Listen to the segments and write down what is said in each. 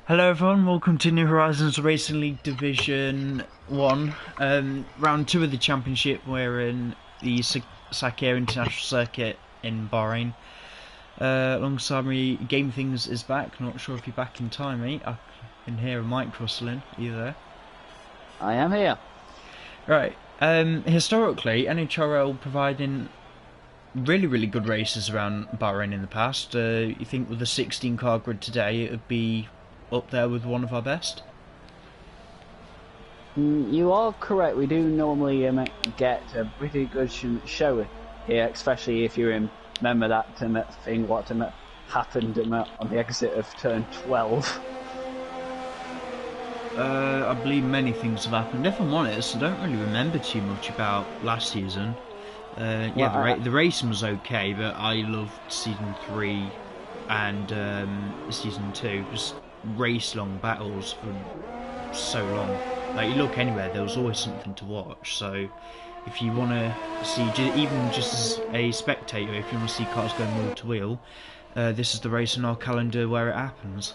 Hello everyone, welcome to New Horizons Racing League Division 1. Round 2 of the championship. We're in the Sakir International Circuit in Bahrain. Alongside me, Game Things is back. Not sure if you're back in time, mate. I can hear a mic rustling. Are you there? I am here. Right. Historically, Nhrl providing really good races around Bahrain in the past. You think with the 16 car grid today, it would be up there with one of our best? You are correct. We do normally get a pretty good show here, especially if you remember that thing what happened on the exit of turn 12. I believe many things have happened. If I'm honest, I don't really remember too much about last season. The racing was okay, but I loved season 3 and season 2. Just race-long battles for so long. Like, you look anywhere, there was always something to watch. So, if you want to see, even just as a spectator, if you want to see cars going wheel to wheel, this is the race on our calendar where it happens.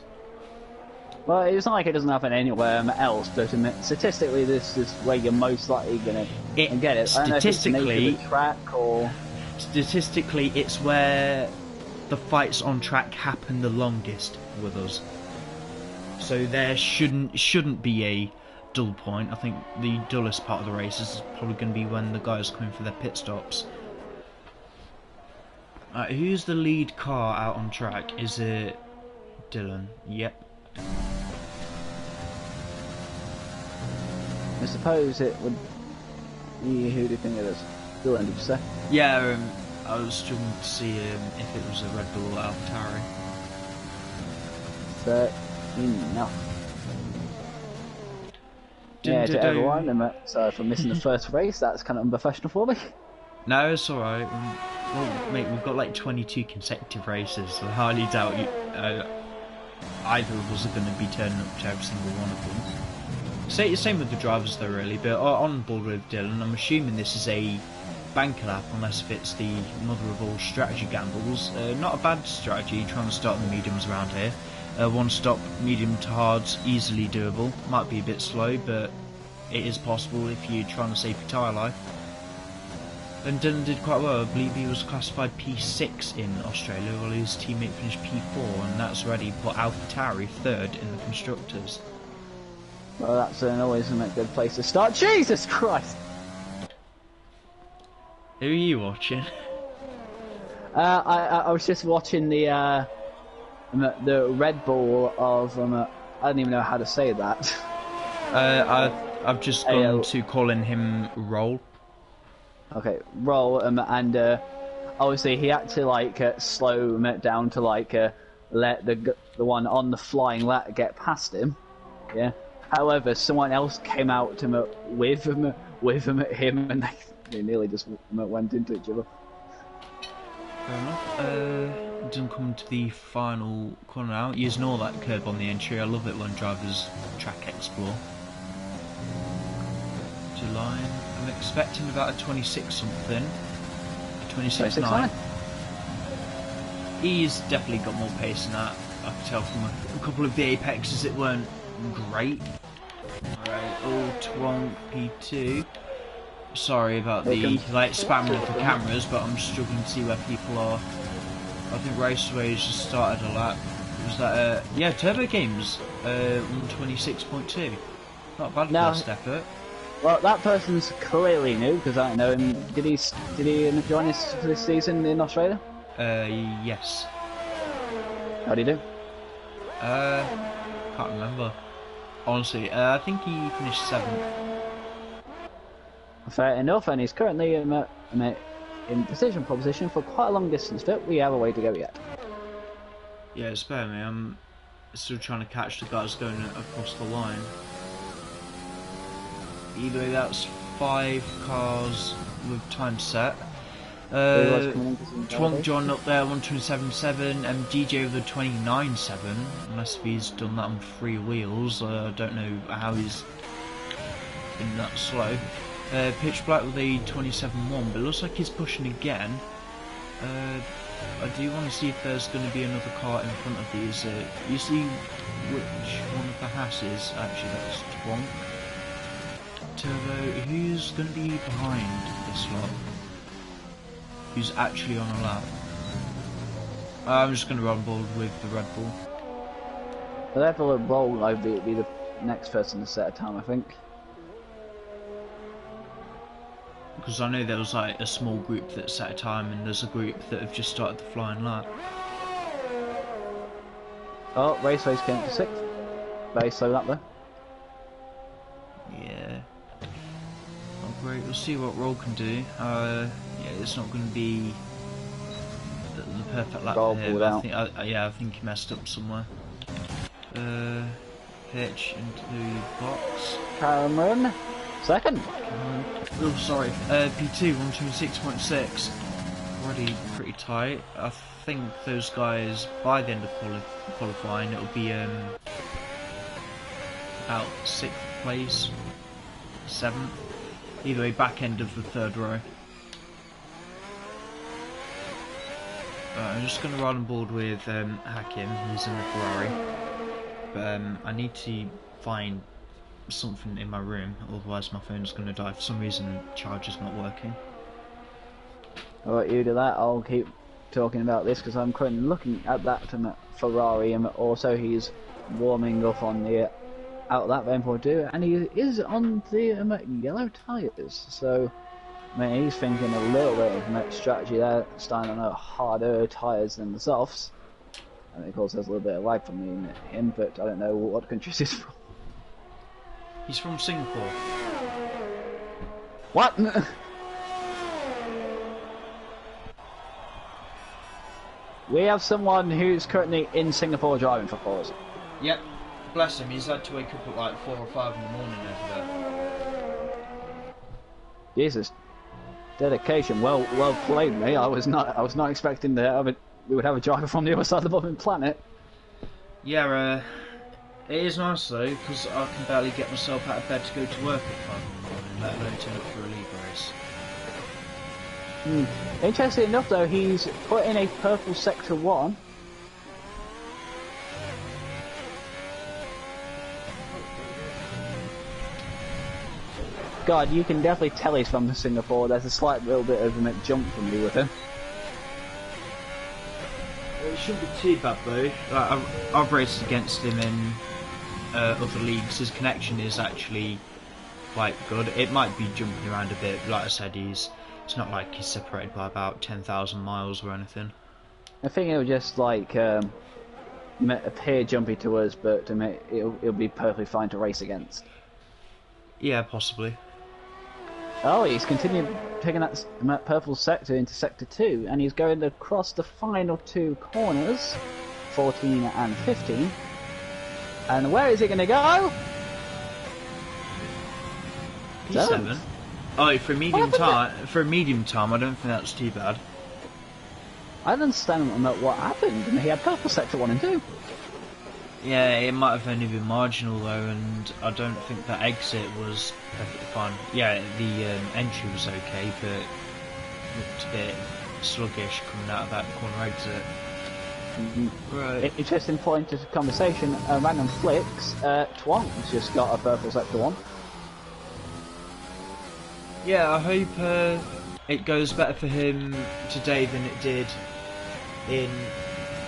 Well, it's not like it doesn't happen anywhere else, but statistically, this is where you're most likely going to get it. Statistically, track or statistically, it's where the fights on track happen the longest with us. So there shouldn't be a dull point. I think the dullest part of the race is probably going to be when the guys come in for their pit stops. Who's the lead car out on track? Is it Dylan? Yep. I suppose it would be, who do you think it is? Dylan, did you say? Yeah, I was struggling to see if it was a Red Bull or AlphaTauri. Enough. Yeah, to everyone, sorry for missing the first race. That's kind of unprofessional for me. No, it's alright. Well, mate, we've got like 22 consecutive races, so I highly doubt either of us are going to be turning up to every single one of them. Same with the drivers though, really, but on board with Dylan. I'm assuming this is a banker lap, unless if it's the mother of all strategy gambles. Not a bad strategy, trying to start the mediums around here. One stop, medium to hards, easily doable. Might be a bit slow, but it is possible if you're trying to save your tyre life. And Dylan did quite well. I believe he was classified P6 in Australia, while his teammate finished P4, and that's already put AlphaTauri third in the Constructors. Well, that's always a good place to start. Jesus Christ! Who are you watching? I was just watching the Red Bull of I don't even know how to say that. I've just gone to calling him Roll. Okay, Roll, and obviously he had to slow down to let the one on the flying lat get past him. Yeah. However, someone else came out with him, and they nearly just went into each other. Fair enough. Didn't come to the final corner now. Using all that curb on the entry. I love it when drivers track explore. To line. I'm expecting about a 26 something. 26.9. He's definitely got more pace than that. I can tell from a couple of the apexes it weren't great. Alright, Twonk P2. Sorry about the spamming of the cameras, but I'm struggling to see where people are. I think Raceways just started a lap. Was that yeah, Turbo Games 126.2. Not bad first effort. Well, that person's clearly new because I don't know him. Did he join us for this season in Australia? Yes. How do you do? Can't remember. Honestly, I think he finished 7th. Fair enough, and he's currently in decision proposition for quite a long distance, but we have a way to go yet. Yeah, spare me. I'm still trying to catch the guys going across the line. Either way, that's 5 cars with time set. Twonk John up there 127.7 and DJ with a 29.7, unless he's done that on 3 wheels. I don't know how he's been that slow. Pitch Black with a 27.1, but it looks like he's pushing again. I do want to see if there's going to be another car in front of these. You see which one of the Hasses, actually that's Twonk. Turbo, who's going to be behind this lot? Who's actually on a lap? I'm just going to run board with the Red Bull. The level of roll I'd be the next person to set a time, I think. Because I know there was like a small group that set a time, and there's a group that have just started the flying lap. Oh, Raceways came to 6th. Very slow lap there. Yeah. Oh great, we'll see what Roll can do. Yeah, it's not going to be the perfect lap Roll for him. pulled out. I think he messed up somewhere. Pitch into the box. Cameron, second. Oh, sorry. P2, 126.6. Already pretty tight. I think those guys, by the end of qualifying, it'll be about 6th place, 7th. Either way, back end of the 3rd row. I'm just going to ride on board with Hakim, who's in the Ferrari. But I need to find something in my room, otherwise my phone's going to die. For some reason, the charger's not working. Alright, you do that. I'll keep talking about this because I'm currently looking at that Ferrari, and also he's warming up on the out lap M42, and he is on the yellow tyres. So, I mean, he's thinking a little bit of strategy there, starting on harder tyres than the softs. And of course, there's a little bit of lag from him, but I don't know what country he's from. He's from Singapore. What? We have someone who's currently in Singapore driving for us. Yep, bless him, he's had to wake up at like 4 or 5 in the morning over there. Jesus. Dedication, well played, mate. I was not expecting that we would have a driver from the other side of the bottom planet. Yeah, it is nice though, because I can barely get myself out of bed to go to work at 5 in the morning, let alone turn up for a league race. Interesting enough though, he's put in a purple sector 1. God, you can definitely tell he's from Singapore. There's a slight little bit of a jump from me with him. It shouldn't be too bad though. I've raced against him in other leagues. His connection is actually quite good. It might be jumping around a bit. Like I said, it's not like he's separated by about 10,000 miles or anything. I think it'll just like appear jumpy to us, but it'll be perfectly fine to race against. Yeah, possibly. Oh, he's continued taking that purple sector into sector 2, and he's going across the final 2 corners, 14 and 15. And where is he going to go? P7. Oh, for a medium time, I don't think that's too bad. I don't understand what happened. I mean, he had purple sector 1 and 2. Yeah, it might have only been marginal though, and I don't think that exit was perfectly fine. Yeah, the entry was okay, but looked a bit sluggish coming out of that corner exit. Right. Interesting point of conversation. Random flicks. Twonk's just got a purple sector 1. Yeah, I hope it goes better for him today than it did in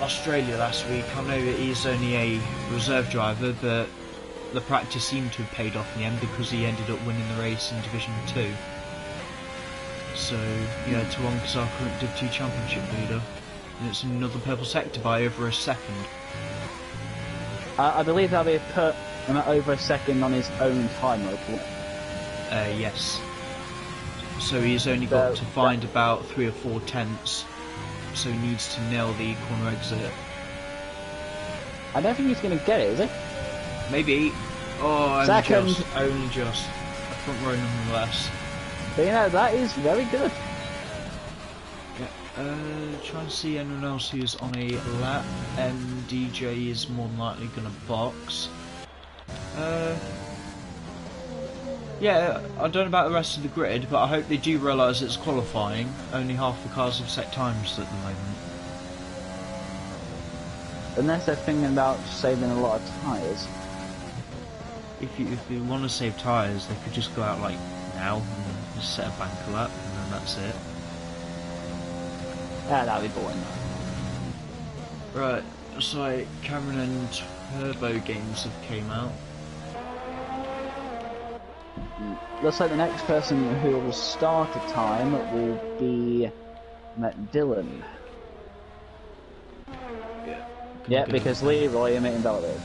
Australia last week. I know that he's only a reserve driver, but the practice seemed to have paid off in the end because he ended up winning the race in Division 2. So, yeah, Twonk is our current Div 2 Championship leader, and it's another purple sector by over a second. I believe that'll be over a second on his own time, okay? Yes. So he's only got to find about 3 or 4 tenths. So he needs to nail the corner exit. I don't think he's going to get it, is he? Maybe. Oh, Second. Only just. A front row nonetheless. But you know, that is very good. Yeah. Trying to see anyone else who's on a lap. DJ is more than likely going to box. Yeah, I don't know about the rest of the grid, but I hope they do realise it's qualifying. Only half the cars have set times at the moment. Unless they're thinking about saving a lot of tyres. If you want to save tyres, they could just go out like now and just set a banker lap, and then that's it. Yeah, that'd be boring. Right, so Cameron and Turbo games have came out. Looks like the next person who will start a time will be Dylan. Yeah, because Leroy are making Validate.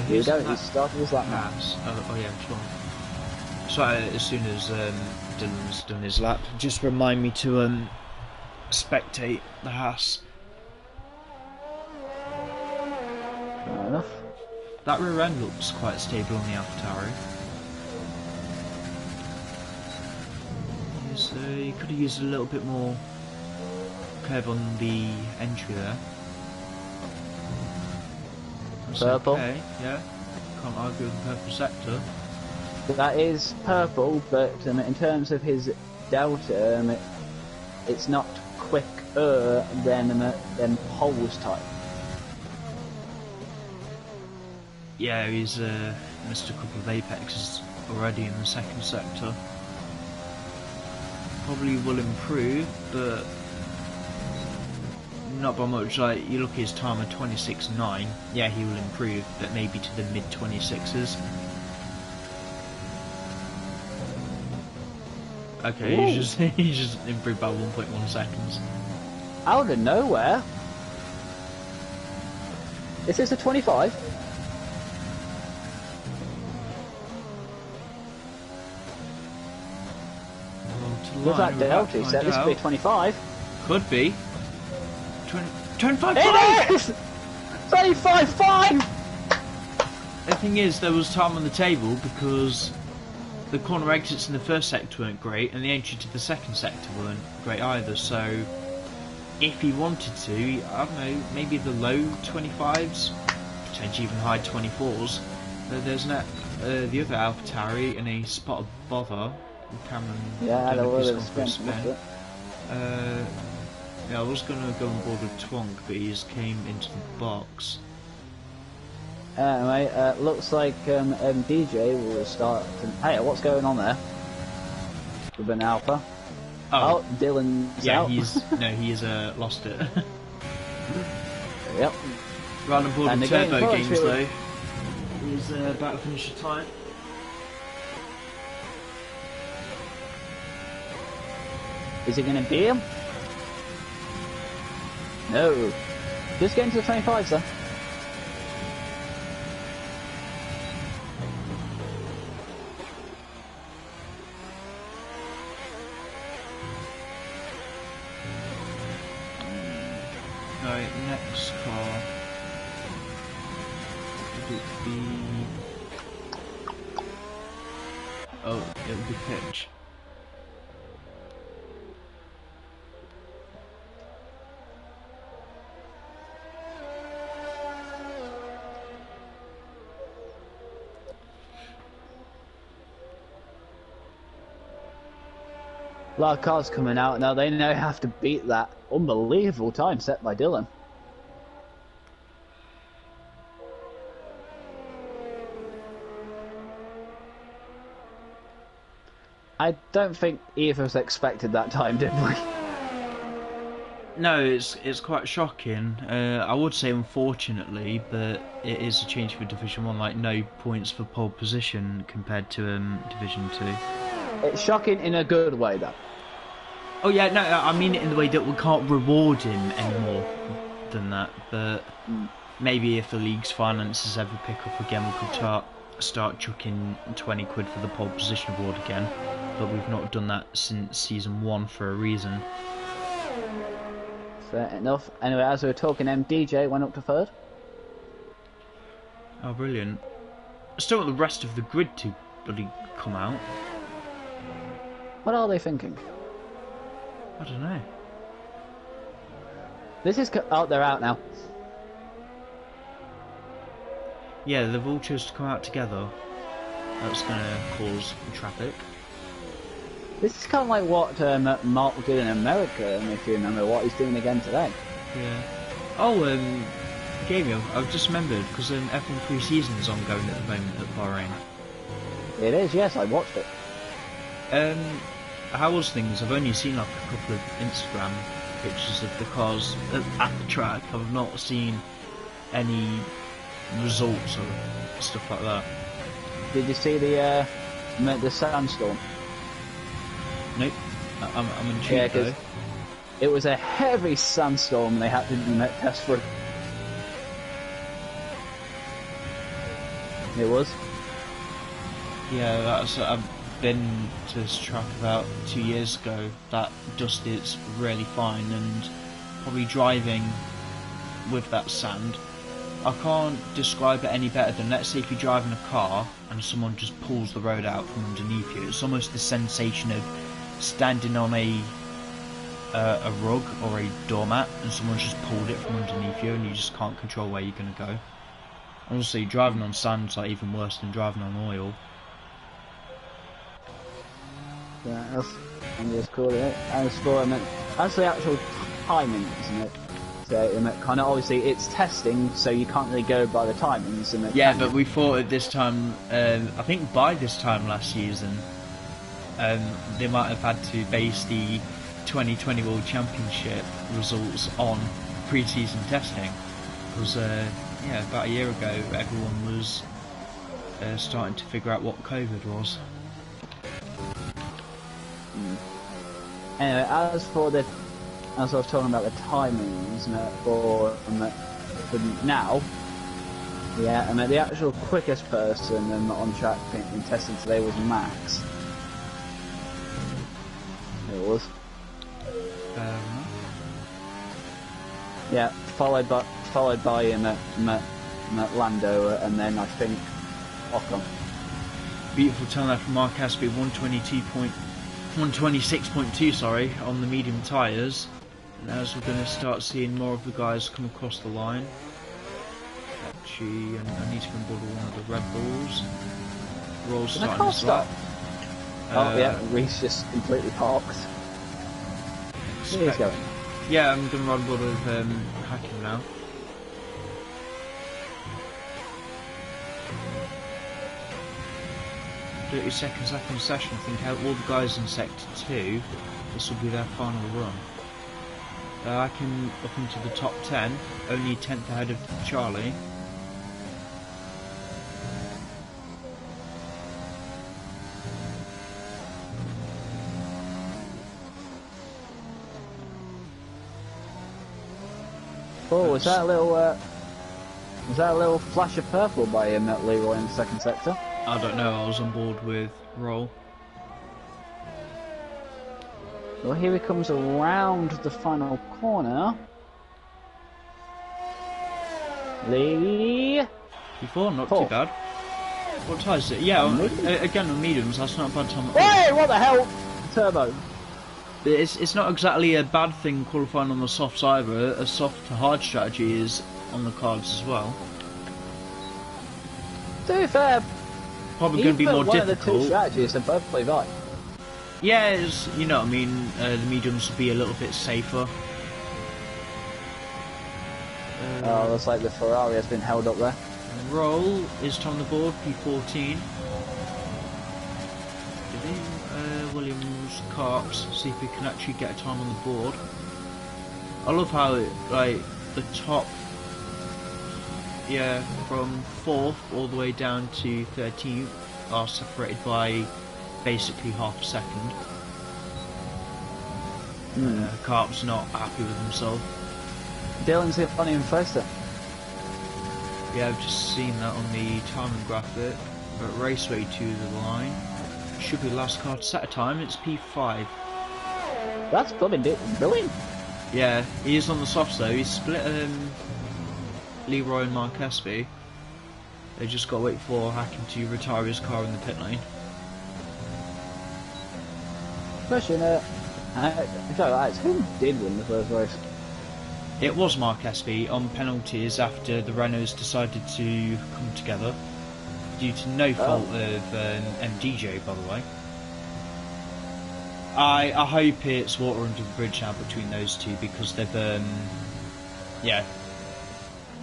Here we go, he started his lap now. Oh yeah, sure. So as soon as Dylan's done his lap, just remind me to spectate the Haas. Fair enough. That rear end looks quite stable on the AlphaTauri. You could have used a little bit more curve on the entry there. That's purple. Okay, yeah. Can't argue with the purple sector. That is purple, but in terms of his delta, it's not quicker than Pole's type. Yeah, he's missed a couple of apexes already in the second sector. Probably will improve, but not by much. Like, you look at his time at 26.9, yeah, he will improve, but maybe to the mid 26s. Okay, he's just improved by 1.1 seconds. Out of nowhere. Is this a 25? With that delta, so this could be 25. Could be. 25.5! It is! 25.5! The thing is, there was time on the table because the corner exits in the first sector weren't great, and the entry to the second sector weren't great either, so if he wanted to, I don't know, maybe the low 25s, potentially even high 24s. There's the other AlphaTauri in a spot of bother. Cameron, yeah, there was a spin. Yeah, I was going to go on board with Twonk, but he just came into the box. Anyway, looks like DJ will start. Hey, what's going on there? With an Alpha. Oh, Dylan's out. He's lost it. Yep. Right on board with Turbo Games though. He's about to finish the time. Is it going to be him? No. Just get into the 25s then. Right, next car. Would it be... Oh, it would be Pitch. A lot of cars coming out now. They now have to beat that unbelievable time set by Dylan. I don't think either of us expected that time, did we? No, it's quite shocking. I would say unfortunately, but it is a change for Division 1, like no points for pole position compared to Division 2. It's shocking in a good way, though. Oh yeah, no, I mean it in the way that we can't reward him any more than that, but maybe if the league's finances ever pick up again, we could start chucking 20 quid for the pole position award again, but we've not done that since Season 1 for a reason. Fair enough. Anyway, as we were talking, MDJ went up to third. Oh, brilliant. I still want the rest of the grid to bloody come out. What are they thinking? I don't know. This is out. They're out now. Yeah, they've all chose to come out together. That's going to cause traffic. This is kind of like what Mark did in America, and if you remember what he's doing again today. Yeah. Oh, Gabriel, I've just remembered because F1 pre-season is ongoing at the moment at Bahrain. It is, yes, I watched it. How was things? I've only seen like a couple of Instagram pictures of the cars at the track. I've not seen any results or stuff like that. Did you see the sandstorm? Nope. I'm intrigued. Yeah, because it was a heavy sandstorm and they had to test for it. It was? Yeah, that's. I've been to this track about 2 years ago. That dust is really fine, and probably driving with that sand, I can't describe it any better than, let's say if you're driving a car and someone just pulls the road out from underneath you. It's almost the sensation of standing on a rug or a doormat and someone's just pulled it from underneath you and you just can't control where you're going to go. Honestly, driving on sand's like even worse than driving on oil. Yeah, I'm just calling it. As the actual timing, isn't it? So kind of obviously it's testing, so you can't really go by the timings. Yeah, but we thought at this time, I think by this time last season, they might have had to base the 2020 World Championship results on pre-season testing, because about a year ago everyone was starting to figure out what COVID was. Anyway, as I was talking about the timings for now, yeah, the actual quickest person on track in testing today was Max. It was. Yeah, followed by Lando, and then I think Ocon. Beautiful turn left from Mark Asby, 126.2, sorry, on the medium tyres. And as we're going to start seeing more of the guys come across the line. Actually, I need to go and border one of the Red Bulls. Roll's starting to stop. Oh yeah, Reese just completely parked. He's going. Yeah, I'm going to run board with Hacking now. Seconds left in session. I think out all the guys in Sector 2, this will be their final run. I can up into the top 10, only 10th ahead of Charlie. Oh, was that a little flash of purple by him at Leroy in the second sector? I don't know, I was on board with Roll. Well, here he comes around the final corner. Lee. Before, not too bad. What tyre is it? Yeah, again on mediums, that's not a bad time. Hey, what the hell? Turbo. It's not exactly a bad thing qualifying on the softs either. A soft to hard strategy is on the cards as well. To be fair, probably going to be more difficult. One of the two strategies are both play right. Yeah, you know what I mean. The mediums will be a little bit safer. Oh, looks like the Ferrari has been held up there. Roll is on the board, P14. Williams, Carps, see if we can actually get a time on the board. I love how the top, yeah, from 4th all the way down to 13th are separated by basically half a second. Carp's not happy with himself. Dylan's hit funny in first then. Yeah, I've just seen that on the timing graphic. But Raceway to the line. Should be the last car to set a time, it's P5. That's bloody brilliant. Yeah, he is on the softs though. He's split Leroy and Mark Espy. They just got to wait for Hacking to retire his car in the pit lane. Question, who did win the first race? It was Mark Espy on penalties after the Renaults decided to come together. Due to no fault of MDJ, by the way. I hope it's water under the bridge now between those two, because they've yeah,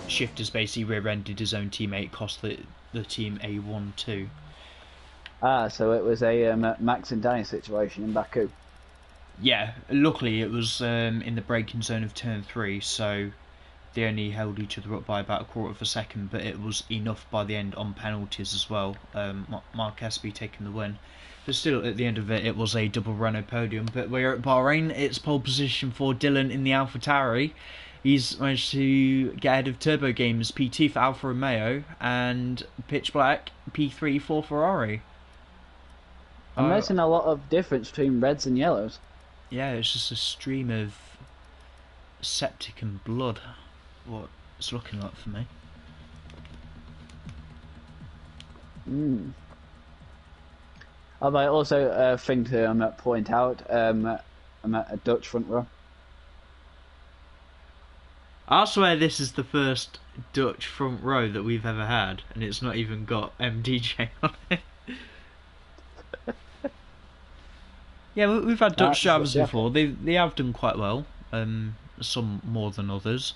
Shifter's basically rear-ended his own teammate, cost the team a 1-2. Ah, so it was a Max and Danny situation in Baku. Yeah, luckily it was in the braking zone of turn 3, so they only held each other up by about a quarter of a second, but it was enough by the end on penalties as well. Mark Espy taking the win. But still, at the end of it, it was a double Renault podium. But we're at Bahrain. It's pole position for Dylan in the AlphaTauri. He's managed to get ahead of Turbo Games P2 for Alfa Romeo and Pitch Black P3 for Ferrari. I'm noticing a lot of difference between reds and yellows. Yeah, it's just a stream of septic and blood. What it's looking like for me. I might also thing to point out, I'm at a Dutch front row. I swear this is the first Dutch front row that we've ever had, and it's not even got MDJ on it. Yeah, we've had Dutch drivers before. They have done quite well. Some more than others.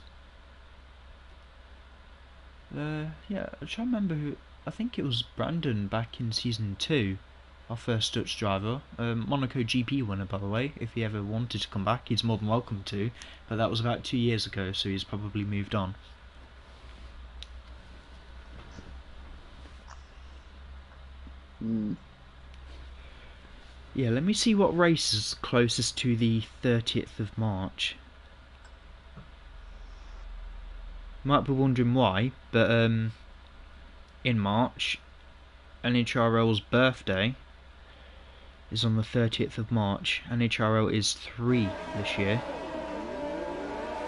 Yeah, I'm trying to remember who. I think it was Brandon back in season 2, our first Dutch driver. Monaco GP winner, by the way. If he ever wanted to come back, he's more than welcome to. But that was about 2 years ago, so he's probably moved on. Yeah, let me see what race is closest to the 30th of March. Might be wondering why, but in March, Nhrl's birthday is on the 30th of March. Nhrl is 3 this year.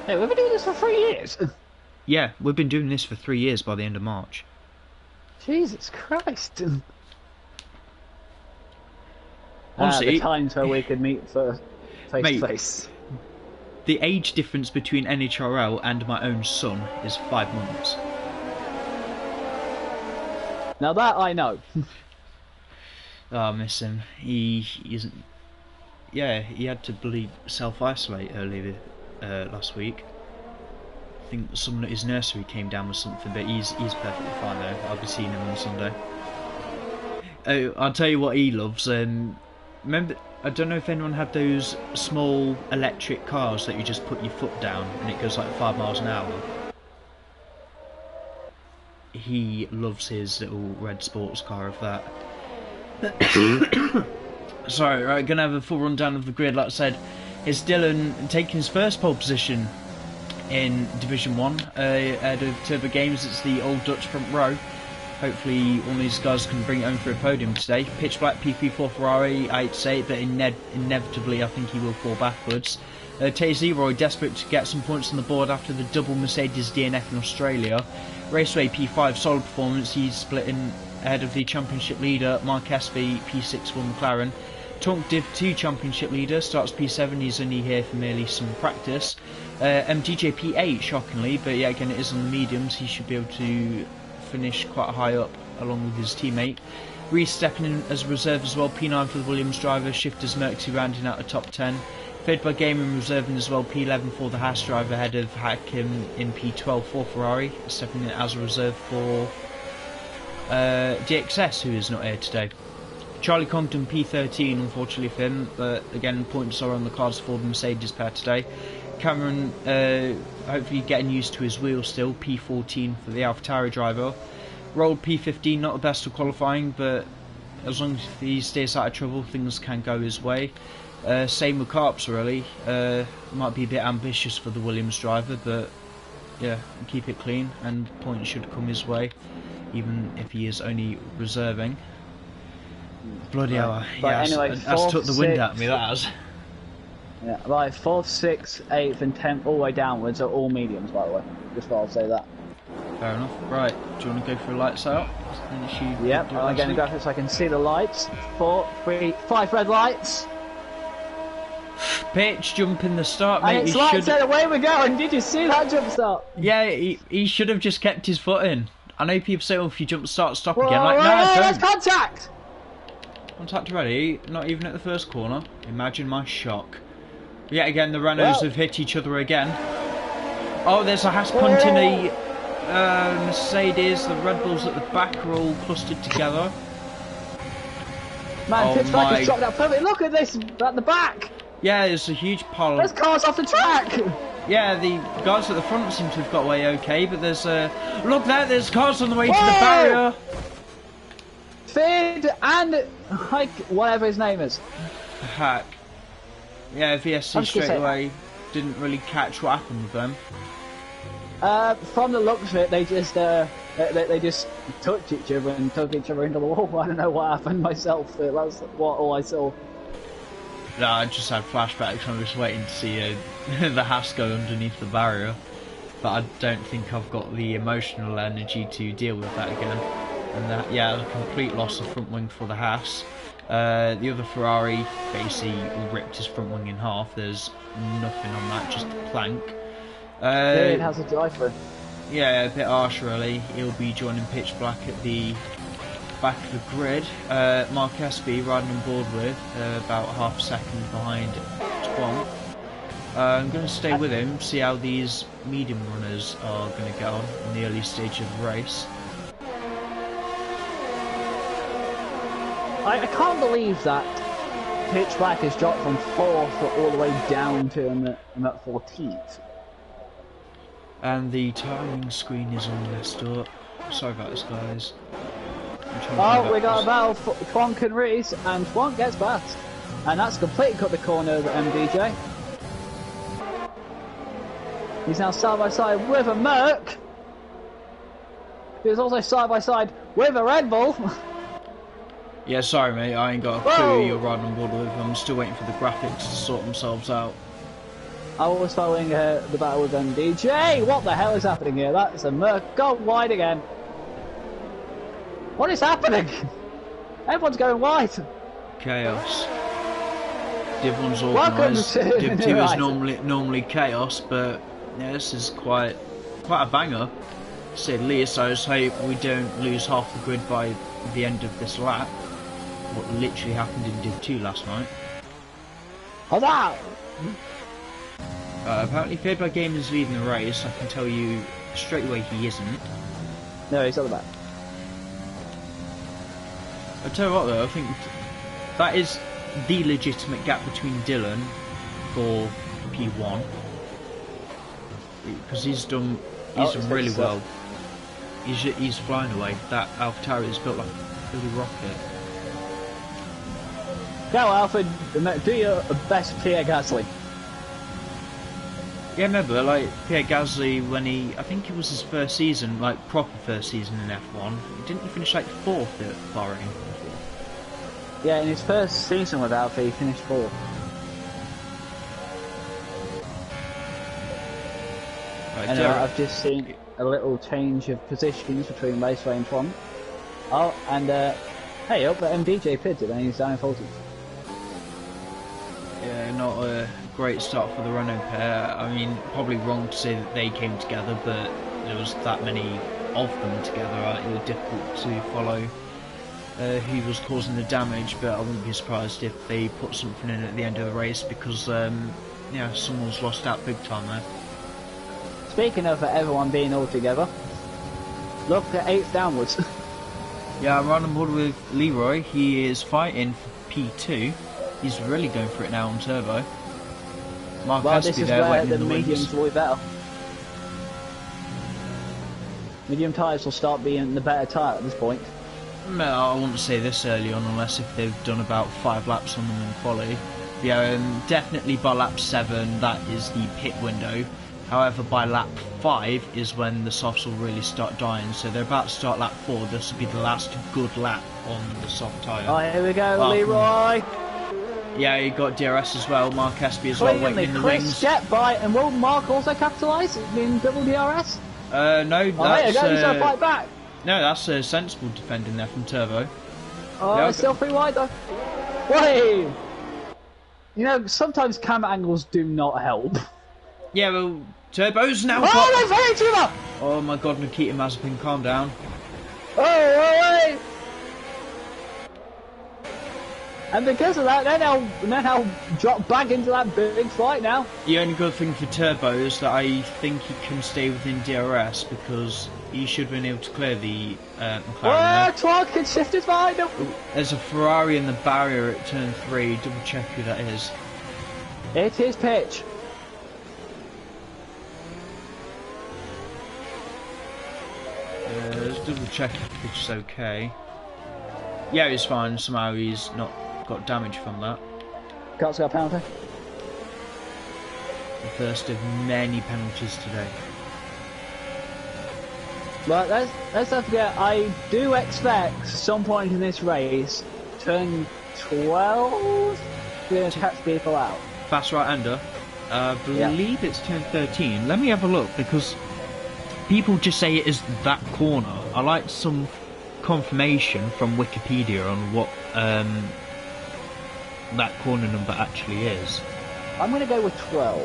Hey, we've been doing this for 3 years. Yeah, we've been doing this for 3 years by the end of March. Jesus Christ. Honestly, the times where we could meet for face to face. The age difference between Nhrl and my own son is 5 months. Now that I know. Oh, I miss him. He isn't. Yeah, he had to bloody self-isolate earlier last week. I think someone at his nursery came down with something, but he's perfectly fine though. I'll be seeing him on Sunday. Oh, I'll tell you what he loves. Remember, I don't know if anyone had those small electric cars that you just put your foot down and it goes like 5 miles an hour. He loves his little red sports car of that. Sorry, right, gonna have a full rundown of the grid. Like I said, it's Dylan taking his first pole position in Division 1 ahead of Turbo Games. It's the old Dutch front row. Hopefully one of these guys can bring it home for a podium today. Pitch Black PP4 Ferrari, I hate to say it, but inevitably I think he will fall backwards. Taze Leroy desperate to get some points on the board after the double Mercedes DNF in Australia. Raceway P5 solid performance, he's splitting ahead of the championship leader Mark Espy P6 for McLaren. Tonk Div 2 championship leader starts P7, he's only here for merely some practice. MTJ P8 shockingly, but yeah, again it is on the mediums, he should be able to finish quite high up along with his teammate. Reese stepping in as a reserve as well, P9 for the Williams driver, Shifters Mercury rounding out a top 10. Fed by Gaming reserving as well, P11 for the Haas driver ahead of Hakim in P12 for Ferrari, stepping in as a reserve for DXS, who is not here today. Charlie Compton P13 unfortunately for him, but again points are on the cards for the Mercedes pair today. Cameron hopefully getting used to his wheels still, P14 for the AlphaTauri driver. Rolled P15, not the best of qualifying, but as long as he stays out of trouble things can go his way. Same with Carps really, might be a bit ambitious for the Williams driver, but yeah, keep it clean and points should come his way, even if he is only reserving. Bloody hell, yeah, anyway, that's took the wind out of me, that has. Yeah, right, 4th, 6th, 8th and 10th all the way downwards are all mediums, by the way. Just thought I'll say that. Fair enough. Right, do you want to go for lights out? Yep, I'm going to go for it so I can see the lights. 4, 3, 5 red lights. Pitch jump in the start, mate. And it's lights out, away we're going. Did you see that jump start? Yeah, he should have just kept his foot in. I know people say, oh, if you jump start, stop Whoa, again. Like, no, there's don't. contact! Contact ready, not even at the first corner. Imagine my shock. Yet again, the Renaults have hit each other again. Oh, there's a Haas punting a Mercedes. The Red Bulls at the back are all clustered together. Man, Oh Pitch Black my- has dropped out perfectly. Look at this at the back. Yeah, there's a huge pile There's of... cars off the track. Yeah, the guys at the front seem to have got away okay, but there's look there, there's cars on the way to the Whoa! barrier. Fid and like whatever his name is. Hack. Yeah, I'm VSC just gonna straight say- away didn't really catch what happened with them. From the looks of it, they just touched each other and took each other into the wall. I don't know what happened myself. That's what all I saw. No, I just had flashbacks. I'm just waiting to see the Haas go underneath the barrier, but I don't think I've got the emotional energy to deal with that again. And that, yeah, a complete loss of front wing for the Haas. The other Ferrari basically ripped his front wing in half. There's nothing on that, just a plank. It has a driver. Yeah, a bit harsh really. He'll be joining Pitch Black at the back of the grid. Mark Espy riding on board with about half a second behind Twonk. I'm going to stay with him, see how these medium runners are going to go in the early stage of the race. I can't believe that Pitch Black has dropped from 4th all the way down to him at 14th. And the timing screen is all messed up. Sorry about this, guys. Oh, we got a battle for Twonk and Reese, and Twonk gets past. And that's completely cut the corner of MDJ. He's now side by side with a Merc. He's also side by side with a Red Bull. Yeah, sorry mate, I ain't got a clue Whoa! who you're riding on board with. I'm still waiting for the graphics to sort themselves out. I was following the battle with MDJ. What the hell is happening here? That's a Merc gone wide again. What is happening? Everyone's going wide. Chaos. Div 1's Welcome organised. to Div 2 is Nhrl. normally chaos, but yeah, this is quite a banger, to say the least. I just hope we don't lose half the grid by the end of this lap. What literally happened in Div 2 last night. Hold on. Apparently Feedback Game is leading the race. I can tell you straight away he isn't. No, he's at the back. I tell you what though, I think that is the legitimate gap between Dylan for P1, because he's done really well. He's flying away. That AlphaTauri is built like a little rocket. Go Alfred, do your best Pierre Gasly. Yeah, remember, like, Pierre Gasly, when I think it was his first season, like, proper first season in F1, didn't he finish, like, 4th at Bahrain? Yeah, in his first season with Alfa, he finished 4th. Right, And I've just seen a little change of positions between Raceway and Twonk. Oh, and, hey, up at MDJ pitted and he's down in 40th. Yeah, not a great start for the Renault pair. I mean, probably wrong to say that they came together, but there was that many of them together. It was difficult to follow who was causing the damage, but I wouldn't be surprised if they put something in at the end of the race, because yeah, someone's lost out big time there. Speaking of everyone being all together, look at 8th downwards. Yeah, I'm right on board with Leroy. He is fighting for P2. He's really going for it now on turbo. Mark Well, has this to be is there where waiting the in the mediums wings. will be better. Medium tyres will start being the better tyre at this point. No, I wouldn't say this early on, unless if they've done about 5 laps on them in quali. Yeah, definitely by lap 7, that is the pit window. However, by lap 5 is when the softs will really start dying. So they're about to start lap 4. This will be the last good lap on the soft tyre. Oh, here we go, Well, Leroy. Yeah, you got DRS as well. Mark Espy as well, Cleanly, waiting in the Chris wings. get by, and will Mark also capitalise in double DRS? No, Oh, there you that's go, he's gonna fight back. no, that's a sensible defending there from Turbo. Oh, Yeah, it's still free wide though. Wait! You know, sometimes camera angles do not help. Yeah, well, Turbo's now. Oh, they've hit each other! Oh my God, Nikita Mazepin, calm down. Oh, wait! And because of that, then I'll drop back into that big fight now. The only good thing for Turbo is that I think he can stay within DRS because he should have been able to clear the McLaren. Clark can shift his mind. There's a Ferrari in the barrier at turn 3. Double check who that is. It is Pitch. Let's double check if Pitch is okay. Yeah, he's fine. Somehow he's not got damage from that. Cart's got a penalty. The first of many penalties today. But let's not forget, I do expect some point in this race, turn 12, we're going to catch people out. Fast right-hander. I believe it's turn 13. Let me have a look because people just say it is that corner. I like some confirmation from Wikipedia on what that corner number actually is. I'm going to go with 12.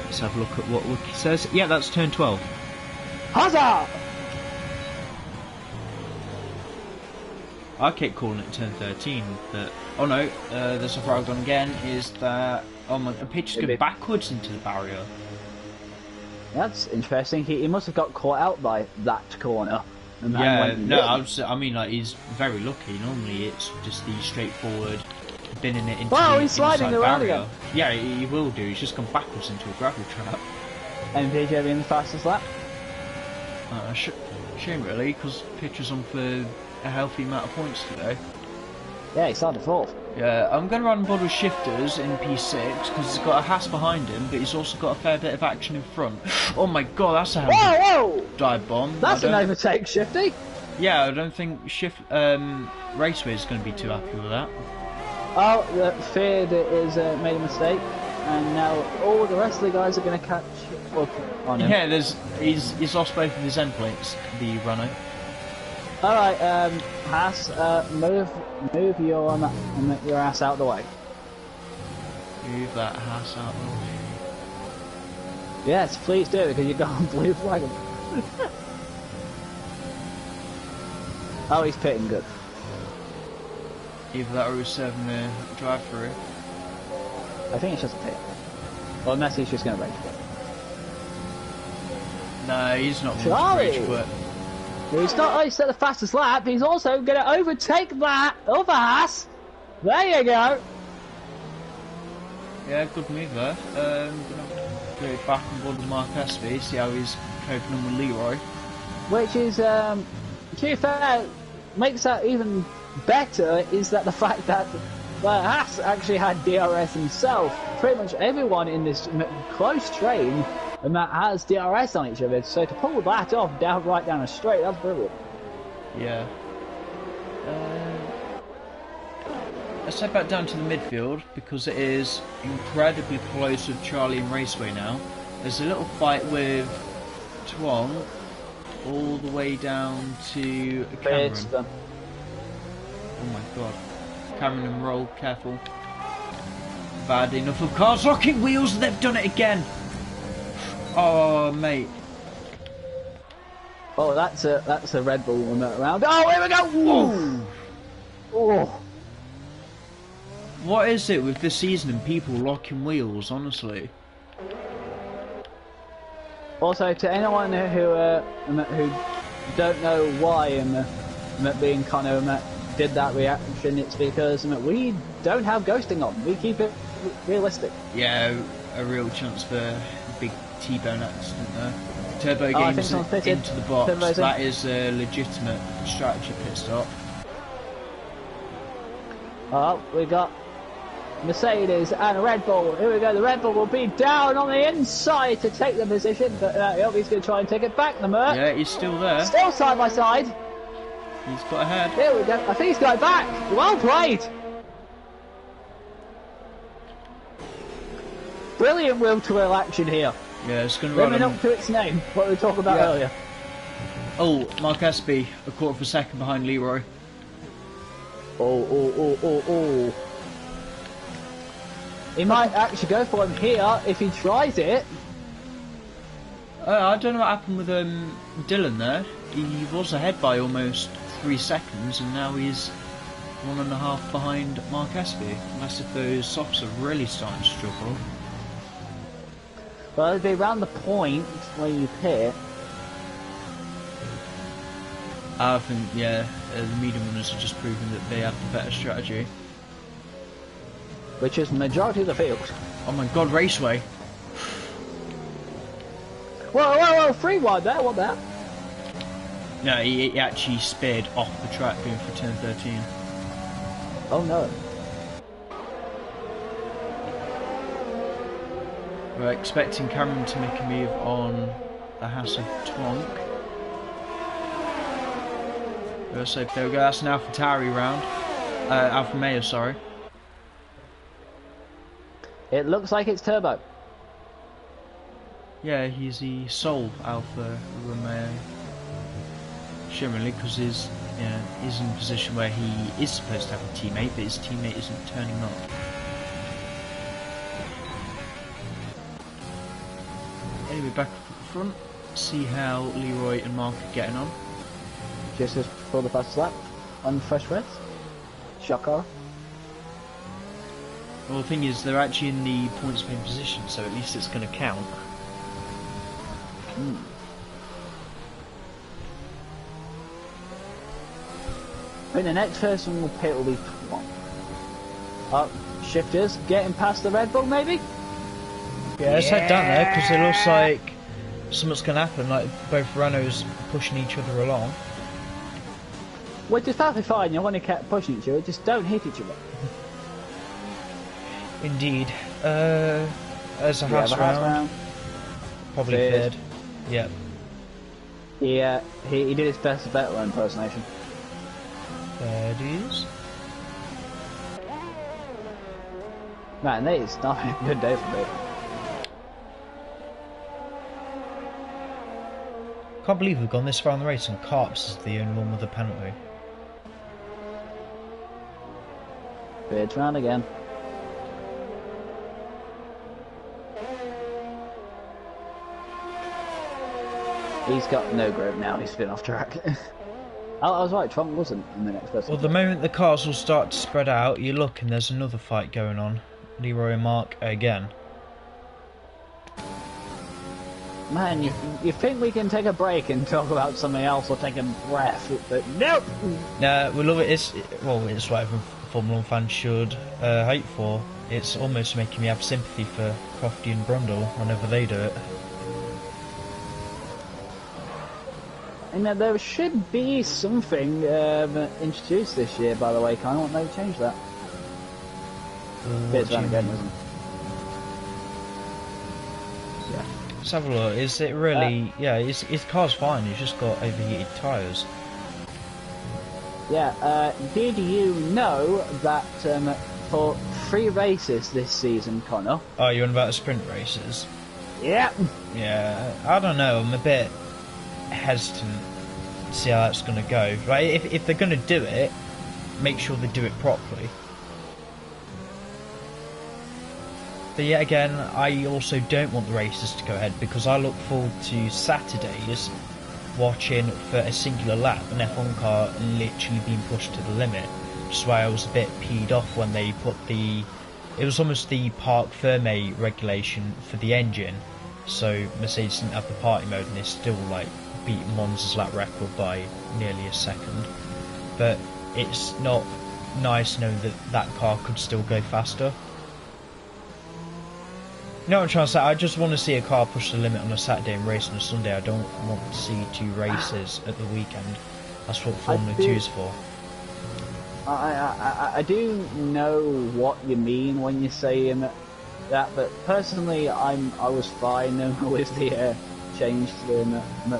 Let's have a look at what Wiki says. Yeah, that's turn 12. Huzzah! I keep calling it turn 13, but oh no, there's a frog on again. Is that the pitch is going backwards into the barrier? That's interesting. He must have got caught out by that corner. Yeah, no, I mean like he's very lucky. Normally it's just the straightforward binning it into the he's sliding around barrier. again. Yeah, he will do. He's just gone backwards into a gravel trap. MPJ being the fastest lap. Shame really, because Pitcher's on for a healthy amount of points today. Yeah, he started fourth. Yeah, I'm going to run Boddle Shifters in P6 because he's got a Haas behind him, but he's also got a fair bit of action in front. Oh my god, that's a whoa! dive bomb. That's an overtake, Shifty. Yeah, I don't think Raceway is going to be too happy with that. Oh, Feared is made a mistake, and now all the rest of the guys are going to catch up on him. Yeah, he's lost both of his end plates, the runner. Alright, Haas, move your ass out of the way. Move that Haas out of the way. Yes, please do, because you've got a blue flag. Oh, he's pitting good. Either that or he's serving the drive-through. I think it's just a pit. Or unless he's just going to rage quit. No, he's not going to rage quit. He's not only set the fastest lap, he's also going to overtake that other Haas. There you go. Yeah, good move there. Gonna go back on board with Mark Espy, see how he's coping on with Leroy. Which is, to be fair, makes that even better is that the fact that Haas actually had DRS himself. Pretty much everyone in this close train and that has DRS on each other, so to pull that off right down a straight, that's brilliant. Yeah. Let's head back down to the midfield because it is incredibly close with Charlie and Raceway now. There's a little fight with Twong all the way down to Cameron. Oh my god. Cameron and Roll, careful. Bad enough of cars locking wheels, they've done it again! Oh, mate. Oh, that's a Red Bull round. Oh, here we go! Whoa! Oh. What is it with this season and people locking wheels, honestly? Also, to anyone who don't know why being kind of did that reaction, it's because we don't have ghosting on. We keep it realistic. Yeah, a real chance for a big T-bone accident there. Turbo Games into the box. That is a legitimate strategy pit stop. Oh, we got Mercedes and a Red Bull. Here we go. The Red Bull will be down on the inside to take the position, but he's going to try and take it back. The Merc. Yeah, he's still there. Still side by side. He's got ahead. Here we go. I think he's got it back. Well played. Brilliant will-to-will action here. Yeah, it's going to run. Living up to its name. What we were talking about earlier. Oh, Mark Espy, a quarter of a second behind Leroy. Oh. He might actually go for him here if he tries it. I don't know what happened with Dylan there. He was ahead by almost 3 seconds and now he's 1.5 behind Mark Espy, unless if those softs are really starting to struggle. Well, it'd be around the point where you pit. I think, yeah, the medium runners are just proving that they have the better strategy. Which is the majority of the field. Oh my god, Raceway! Whoa, free wide there, what that? No, he actually speared off the track going for turn 13. Oh no. We're expecting Cameron to make a move on the House of Tonk. So there we go, that's an AlphaTauri round. Alfa Romeo, sorry. It looks like it's turbo. Yeah, he's the sole Alfa Romeo. Generally, because he's in a position where he is supposed to have a teammate, but his teammate isn't turning up. Anyway, back up at the front, see how Leroy and Mark are getting on. Just as before the fast lap on fresh reds. Shocker. Well, the thing is, they're actually in the points main position, so at least it's going to count. I think the next person will pit will be up shifters getting past the Red Bull, maybe. Yeah, let's head down there because it looks like something's going to happen. Like both Renaults pushing each other along. Which is perfectly fine. You want to keep pushing each other, just don't hit each other. Indeed. As a house round. Probably third. Yep. Yeah, he did his best Vettel impersonation. There it is. Man, that is not a good day for me. Can't believe we've gone this far in the race and Carps is the only one with a penalty. Third round again. He's got no grip now, he's been off track. I was right, Trump wasn't in the next person. Well, the moment the cars will start to spread out, you look and there's another fight going on. Leroy and Mark again. Man, you think we can take a break and talk about something else or take a breath, but nope! No, we love it. It's what every Formula 1 fan should hope for. It's almost making me have sympathy for Crofty and Brundle whenever they do it. And there should be something introduced this year, by the way. Kind of want to change that. It's round again, isn't it? Yeah. Let's have a look. Is it really? Yeah, his car's fine. He's just got overheated tyres. Yeah. Did you know that for 3 races this season, Connor? Oh, you're on about the sprint races? Yeah. Yeah. I don't know. I'm a bit hesitant to see how that's going to go. Right? If they're going to do it, make sure they do it properly. But yet again, I also don't want the races to go ahead because I look forward to Saturdays watching for a singular lap an F1 car literally being pushed to the limit. Which is why I was a bit peed off when they put it was almost the Parc Ferme regulation for the engine. So Mercedes didn't have the party mode and they still like beat Monza's lap record by nearly a second. But it's not nice knowing that that car could still go faster. You know what I'm trying to say? I just want to see a car push the limit on a Saturday and race on a Sunday. I don't want to see 2 races at the weekend. That's what Formula 2 is for. I do know what you mean when you say that, but personally, I was fine with the change to the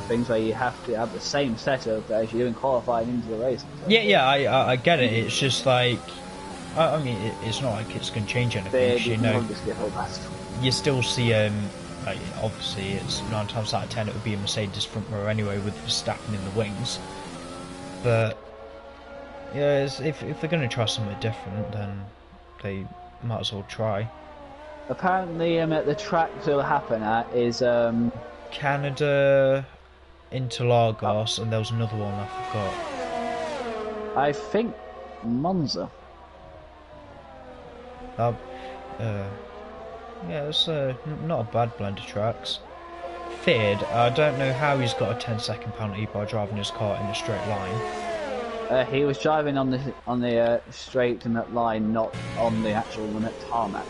things where you have to have the same setup as you do in qualifying into the race. Yeah, I get it. It's just like, I mean, it's not like it's going to change anything. You know, you still see, like, obviously, it's 9 times out of 10 it would be a Mercedes front row anyway with Verstappen in the wings. But yeah, if they're going to try something different, then they might as well try. Apparently, the track that'll happen at is Canada, Interlagos, and there was another one I forgot. I think Monza. Yeah, it's not a bad blend of tracks. Fitted, I don't know how he's got a 10-second penalty by driving his car in a straight line. He was driving on the straight line, not on the actual tarmac.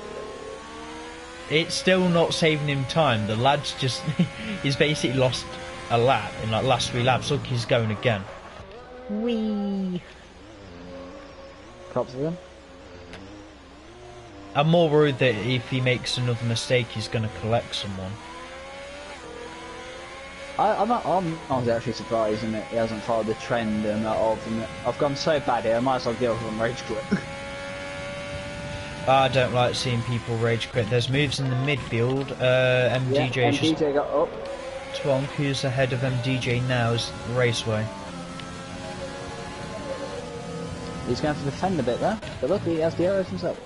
It's still not saving him time. The lad's just he's basically lost a lap in like last 3 laps. Look, he's going again. Whee! Props to him. I'm more worried that if he makes another mistake, he's going to collect someone. I'm actually surprised that he hasn't followed the trend I've gone so bad here, I might as well give him rage quit. I don't like seeing people rage quit. There's moves in the midfield. MDJ got up. Twonk, who's ahead of MDJ now, is Raceway. He's going to have to defend a bit there, but look, he has the arrows himself.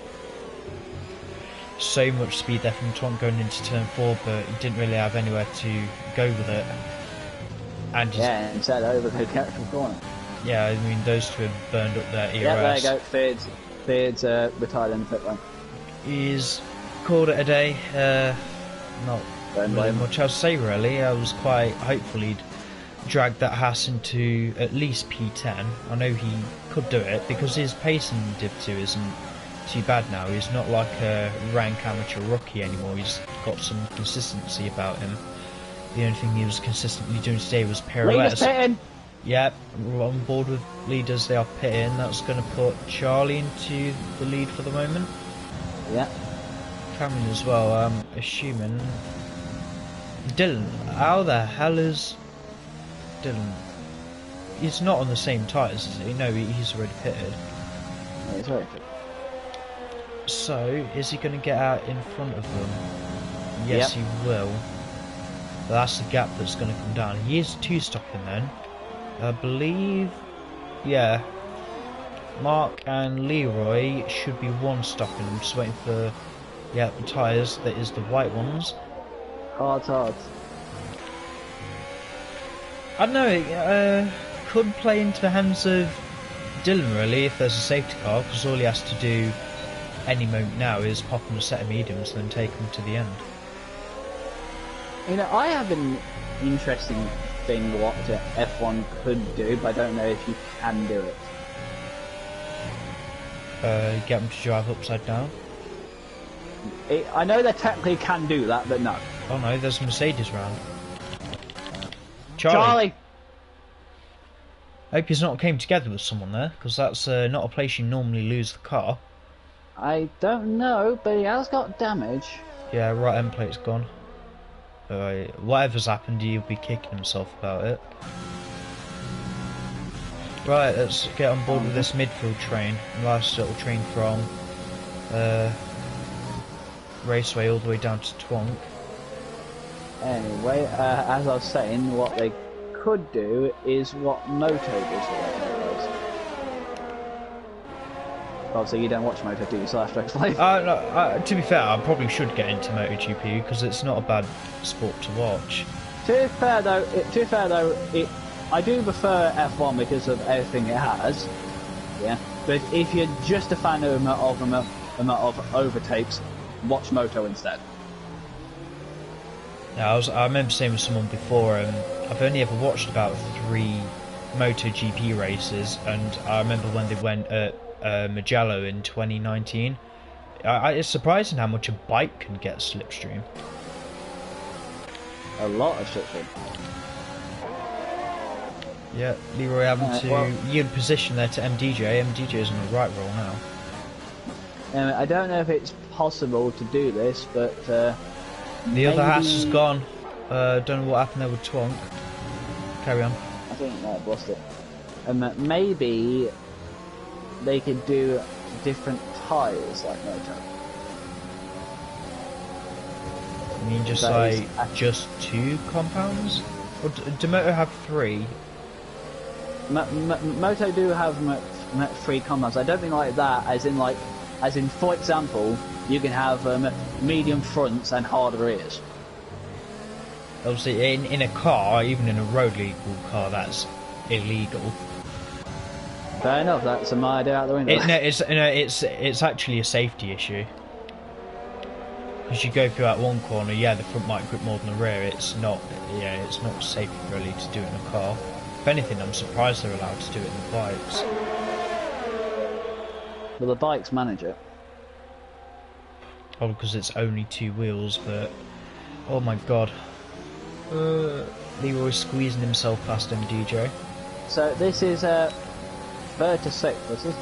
So much speed there from Twonk going into turn 4, but he didn't really have anywhere to go with it. And instead over the actual corner. Yeah, I mean, those two have burned up their ERS. Yeah, there you go, Feard's retired in the pit lane. He's called it a day. Not really much else to say, really. I was quite hopeful he'd drag that Haas into at least P10. I know he could do it, because his pace in Div 2 isn't too bad now. He's not like a rank amateur rookie anymore. He's got some consistency about him. The only thing he was consistently doing today was pirouettes. Yep, we're on board with leaders. They are pitting. That's going to put Charlie into the lead for the moment. Yeah. Cameron as well. I'm assuming. Dylan, how the hell is Dylan? He's not on the same tyres, is he? No, he's already pitted. Yeah, he's already pitted. So, is he going to get out in front of them? Yes, he will. But that's the gap that's going to come down. He is 2-stopping then. I believe, yeah, Mark and Leroy should be 1-stopping. I'm just waiting for, the tyres, that is the white ones. Hard. I don't know, it could play into the hands of Dylan really if there's a safety car, because all he has to do any moment now is pop him a set of mediums and then take him to the end. You know, I have an interesting thing what F1 could do, but I don't know if you can do it. Get them to drive upside down? I know they technically can do that, but no. Oh no, there's a Mercedes round. Charlie! Hope he's not came together with someone there, because that's not a place you normally lose the car. I don't know, but he has got damage. Yeah, right end plate's gone. Whatever's happened, he'll be kicking himself about it. Right, let's get on board with this midfield train. Last little train from Raceway all the way down to Twonk. Anyway, as I was saying, what they could do is what Moto does. Obviously, you don't watch Moto, do you? So I have to explain. No, to be fair, I probably should get into MotoGP because it's not a bad sport to watch. To be fair though, I do prefer F1 because of everything it has. Yeah, but if you're just a fan of overtakes, watch Moto instead. Yeah, I remember saying with someone before, I've only ever watched about 3 MotoGP races, and I remember when they went at Mugello in 2019. It's surprising how much a bike can get slipstream. A lot of slipstream. Yeah, Leroy having to yield position there to MDJ. MDJ is on the right roll now. I don't know if it's possible to do this, but the other Haas is gone. Don't know what happened there with Twonk. Carry on. I think I've lost it. Maybe they could do different tyres like Moto. You mean just just 2 compounds? Or do Moto have 3? Moto do have 3 compounds. I don't think like that, as in for example, you can have medium fronts and hard rears. Obviously, in a car, even in a road legal car, that's illegal. Fair enough. That's my idea out the window. It's actually a safety issue. Because you go through that one corner, yeah, the front might grip more than the rear. It's not safe really to do it in a car. If anything, I'm surprised they're allowed to do it in the bikes. Well, the bikes manage it. Probably because it's only 2 wheels, but oh my god, Leroy's squeezing himself past MDJ. So this is 3rd to 6th. This is.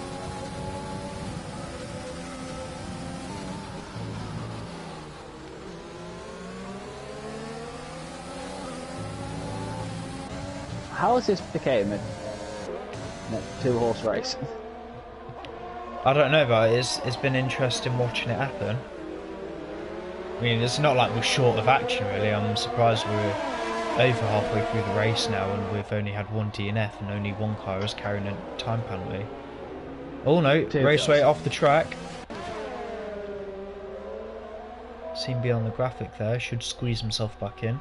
How has this became a 2-horse race? I don't know, but it's been interesting watching it happen. I mean, it's not like we're short of action really. I'm surprised we're over halfway through the race now and we've only had 1 DNF and only 1 car is carrying a time penalty. Oh no, Raceway off the track. Seen beyond the graphic there, should squeeze himself back in.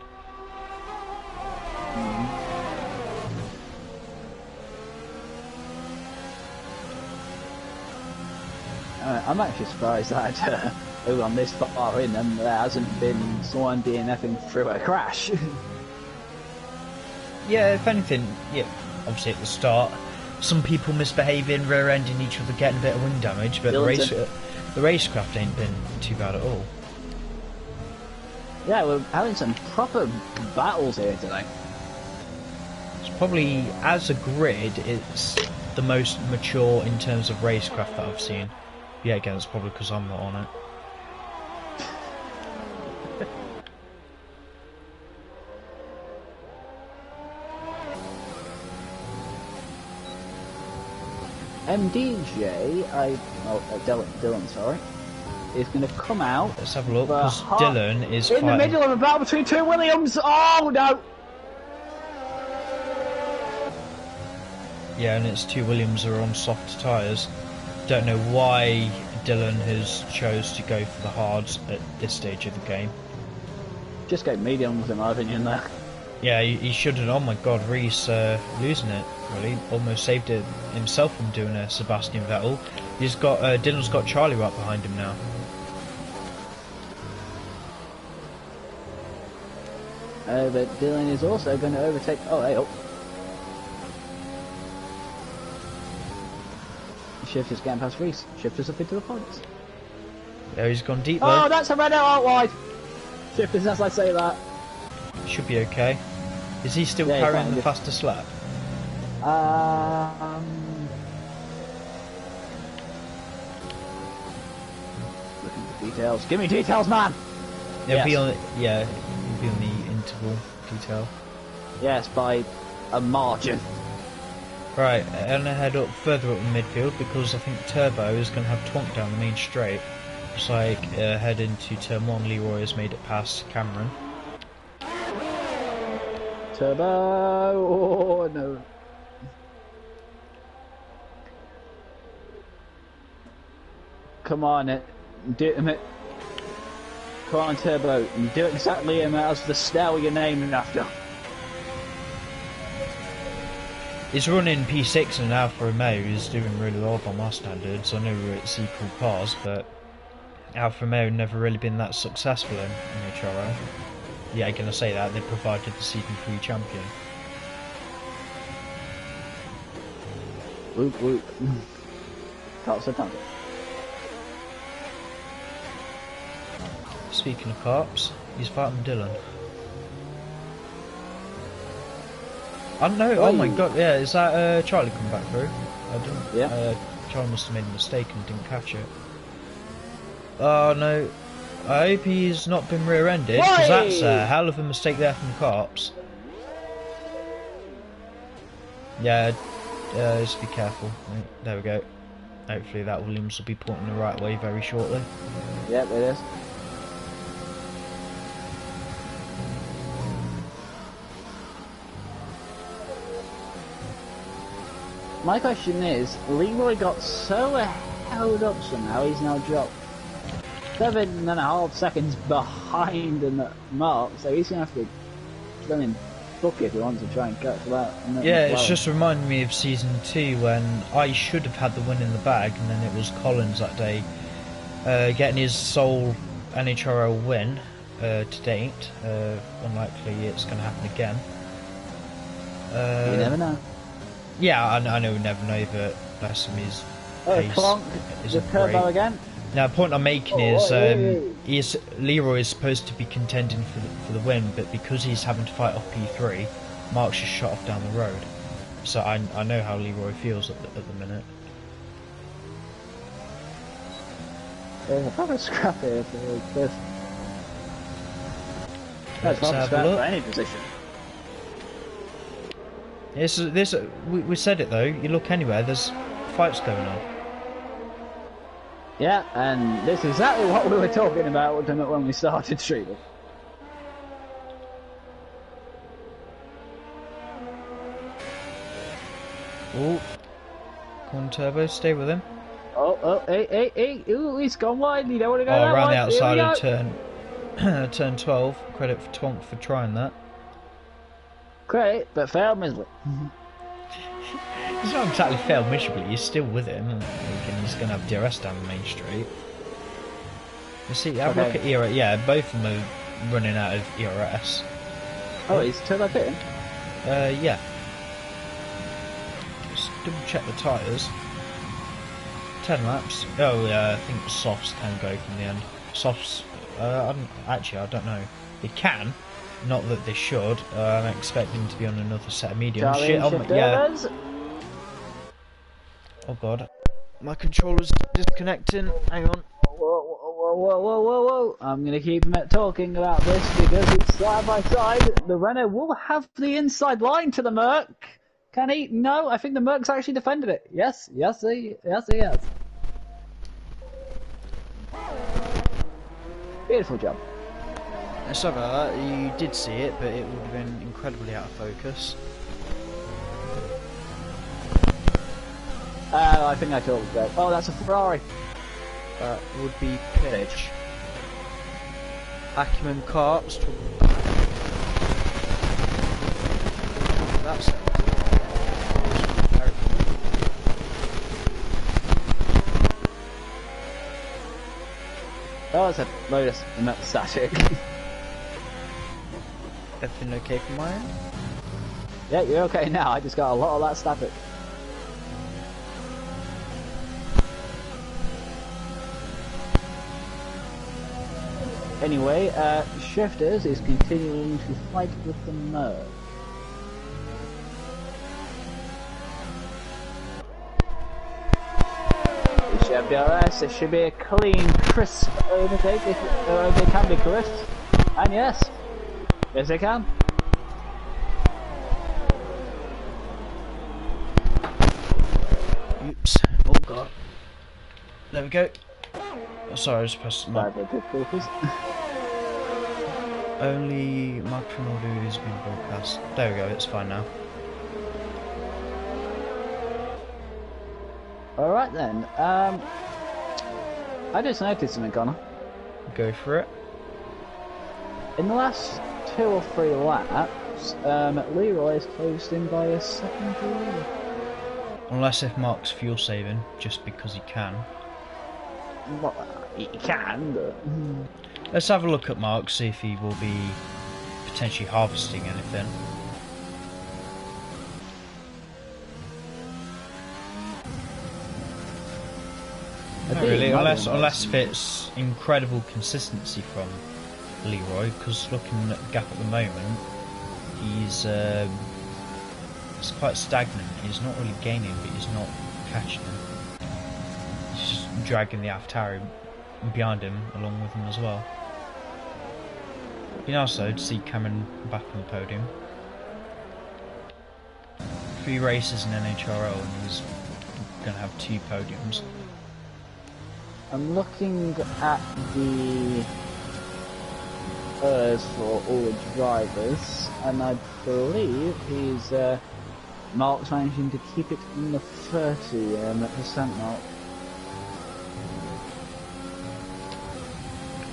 I'm actually surprised that we've gone this far in and there hasn't been someone DNFing through a crash. Yeah, if anything, yeah, obviously at the start, some people misbehaving, rear-ending each other, getting a bit of wing damage, but the racecraft ain't been too bad at all. Yeah, we're having some proper battles here today. It's probably, as a grid, it's the most mature in terms of racecraft that I've seen. Yeah, again, it's probably because I'm not on it. MDJ, Dylan, sorry, is going to come out. Let's have a look, because Dylan is in the middle of a battle between 2 Williams. Oh no! Yeah, and it's 2 Williams are on soft tyres. Don't know why Dylan has chose to go for the hards at this stage of the game. Just go mediums in my opinion there. Yeah, he shouldn't. Oh my god, Reese losing it, really. Almost saved it himself from doing a Sebastian Vettel. He's got Dylan's got Charlie right behind him now. But Dylan is also going to overtake. Oh, hey, Shifter's getting past Reese. Shifter's up into the points. Yeah, he's gone deep though. Oh, that's a red out wide. Shifter's as I say that. Should be okay. Is he still carrying the fastest lap? Looking for details. Give me details, man. He'll be on. Yeah, he'll be on the interval detail. Yes, by a margin. Right, and I head up further up in midfield because I think Turbo is going to have twonk down the main straight. Looks like head into turn 1, Leroy has made it past Cameron. Turbo! Oh no. Come on, do it. Come on, Turbo. Do it exactly as the style you're naming after. He's running P6 and Alfa Romeo is doing really well by my standards. I know it's equal cars, but Alfa Romeo never really been that successful in Nhrl. Yeah, I'm gonna say that they provided the Season 3 champion. Whoop whoop. Can't sit down. Speaking of carps, he's fighting Dylan. I don't know. Oh my god! Yeah, is that Charlie coming back through? I didn't. Yeah. Charlie must have made a mistake and didn't catch it. Oh no! I hope he's not been rear-ended because that's a hell of a mistake there from Carps. Yeah, just be careful. There we go. Hopefully that Williams will be pointing the right way very shortly. Yep, it is. My question is, Leroy got so held up somehow, he's now dropped 7.5 seconds behind the mark, so he's going to have to book if he wants to try and catch that. Yeah, it's just reminding me of season 2 when I should have had the win in the bag, and then it was Collins that day getting his sole NHRL win to date. Unlikely it's going to happen again. You never know. Yeah, I know we never know, but bless him, his pace is a turbo again. Now, the point I'm making is Leroy is supposed to be contending for the win, but because he's having to fight off P3, Mark's just shot off down the road. So I know how Leroy feels at the minute. There's a proper scrap here for this. Let's have a look. For any position. We said it though, you look anywhere, there's fights going on. Yeah, and this is exactly what we were talking about when we started streaming. Oh, come on Turbo, stay with him. Hey, ooh, he's gone wide, you don't want to go that around wide. The outside of turn 12, credit for Tonk for trying that. Great, but failed miserably. He's not exactly failed miserably, he's still with him, and he's going to have DRS down the main straight. You see, have a look at ERS, yeah, both of them are running out of ERS. Oh, he's turned that bit in? Yeah. Just double check the tyres. 10 laps. Oh, yeah, I think softs can go from the end. Softs, I don't know. They can. Not that they should. I'm expecting to be on another set of mediums. Shit, yeah. Oh god. My controller's disconnecting. Hang on. Whoa. I'm going to keep talking about this because it's side by side. The Renault will have the inside line to the Merc. Can he? No, I think the Merc's actually defended it. Yes, he has. Beautiful job. Sorry about that, you did see it, but it would have been incredibly out of focus. I think I talked about. Oh, that's a Ferrari. That would be pitch. Acumen Karts. That's it. Oh, it's a Lotus, and that's static. Everything okay from my end? Yeah, you're okay now. I just got a lot of that static. Anyway, Shifters is continuing to fight with the Merc. We should have DRS. It should be a clean, crisp overtake if they can be crisp. And yes. Yes, they can. Oops. Oh god. There we go. Oh, sorry, I just pressed my... Only microphone audio is being broadcast. There we go, it's fine now. Alright then. I just noticed something, Connor. Go for it. In the last 2 or 3 laps, Leroy is closed in by a second leader. Unless if Mark's fuel saving, just because he can. Well, he can, but... Let's have a look at Mark, see if he will be potentially harvesting anything. Not really, unless if it's incredible consistency from Leroy, because looking at the gap at the moment, he's it's quite stagnant. He's not really gaining, but he's not catching him. He's just dragging the AlphaTauri behind him, along with him as well. It'd be nice though to see Cameron back on the podium. 3 races in NHRL and he's going to have 2 podiums. I'm looking at the for all the drivers, and I believe he's Mark's managing to keep it in the 30% mark.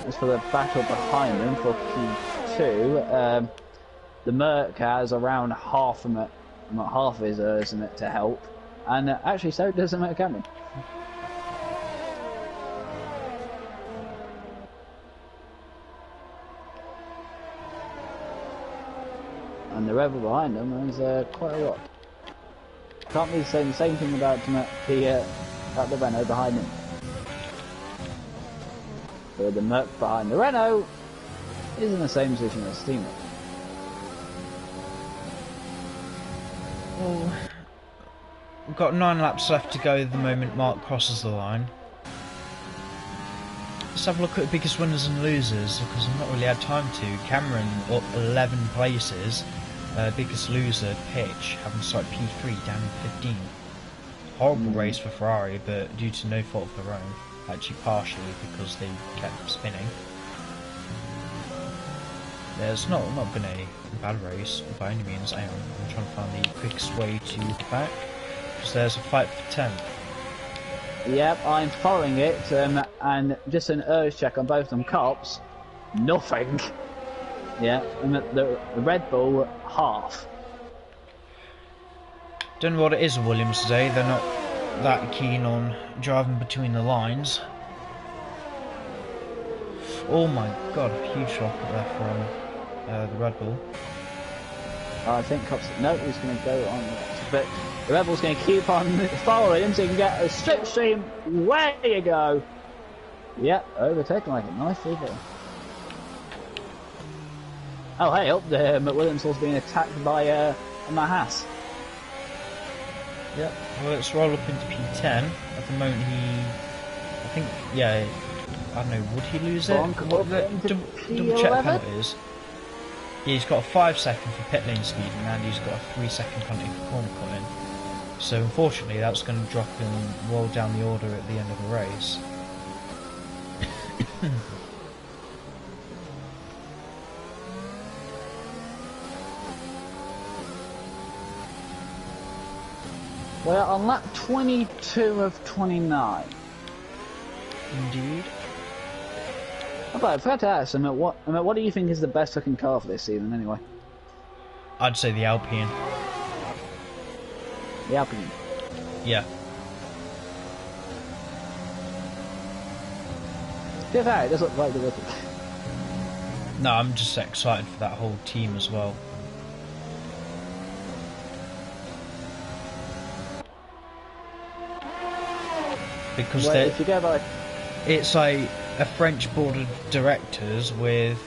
As for the battle behind them for P2, the Merc has around half of it, not half of his in it to help, and actually so does the Merc Cameron. And the Rebel behind them is quite a lot. Can't be saying the same thing about the Renault behind him. But the Merc behind the Renault is in the same position as Steamer. Well, we've got 9 laps left to go the moment Mark crosses the line. Let's have a look at the biggest winners and losers, because I've not really had time to. Cameron up 11 places. Biggest loser, Pitch, having started P3 down in 15. Horrible race for Ferrari, but due to no fault of their own. Actually partially because they kept spinning. There's not been a bad race by any means. I'm trying to find the quickest way to the back, because there's a fight for 10th. Yep, I'm following it, and just an urge check on both of them cops. Nothing. Yeah, and the Red Bull half. Don't know what it is with Williams today. They're not that keen on driving between the lines. Oh my god, huge rocket there from the Red Bull. I think cops. No, he's going to go on, but the Red Bull's going to keep on following him so he can get a slipstream. Where you go? Yep, overtaken like a nice leader. Oh hey, up there, McWilliams was being attacked by a Haas. Yep, well let's roll up into P10. At the moment I think, yeah, I don't know, would he lose it? Double check penalties. Yeah, he's got a 5 second for pit lane speed and he's got a 3 second penalty for corner cutting. So unfortunately that's going to drop and roll down the order at the end of the race. We're on lap 22 of 29. Indeed. Oh, but I forgot to ask, what do you think is the best looking car for this season anyway? I'd say the Alpine. The Alpine? Yeah. To be fair, it does look like the Rookie. No, I'm just excited for that whole team as well. Because well, if you go by... it's like a French board of directors with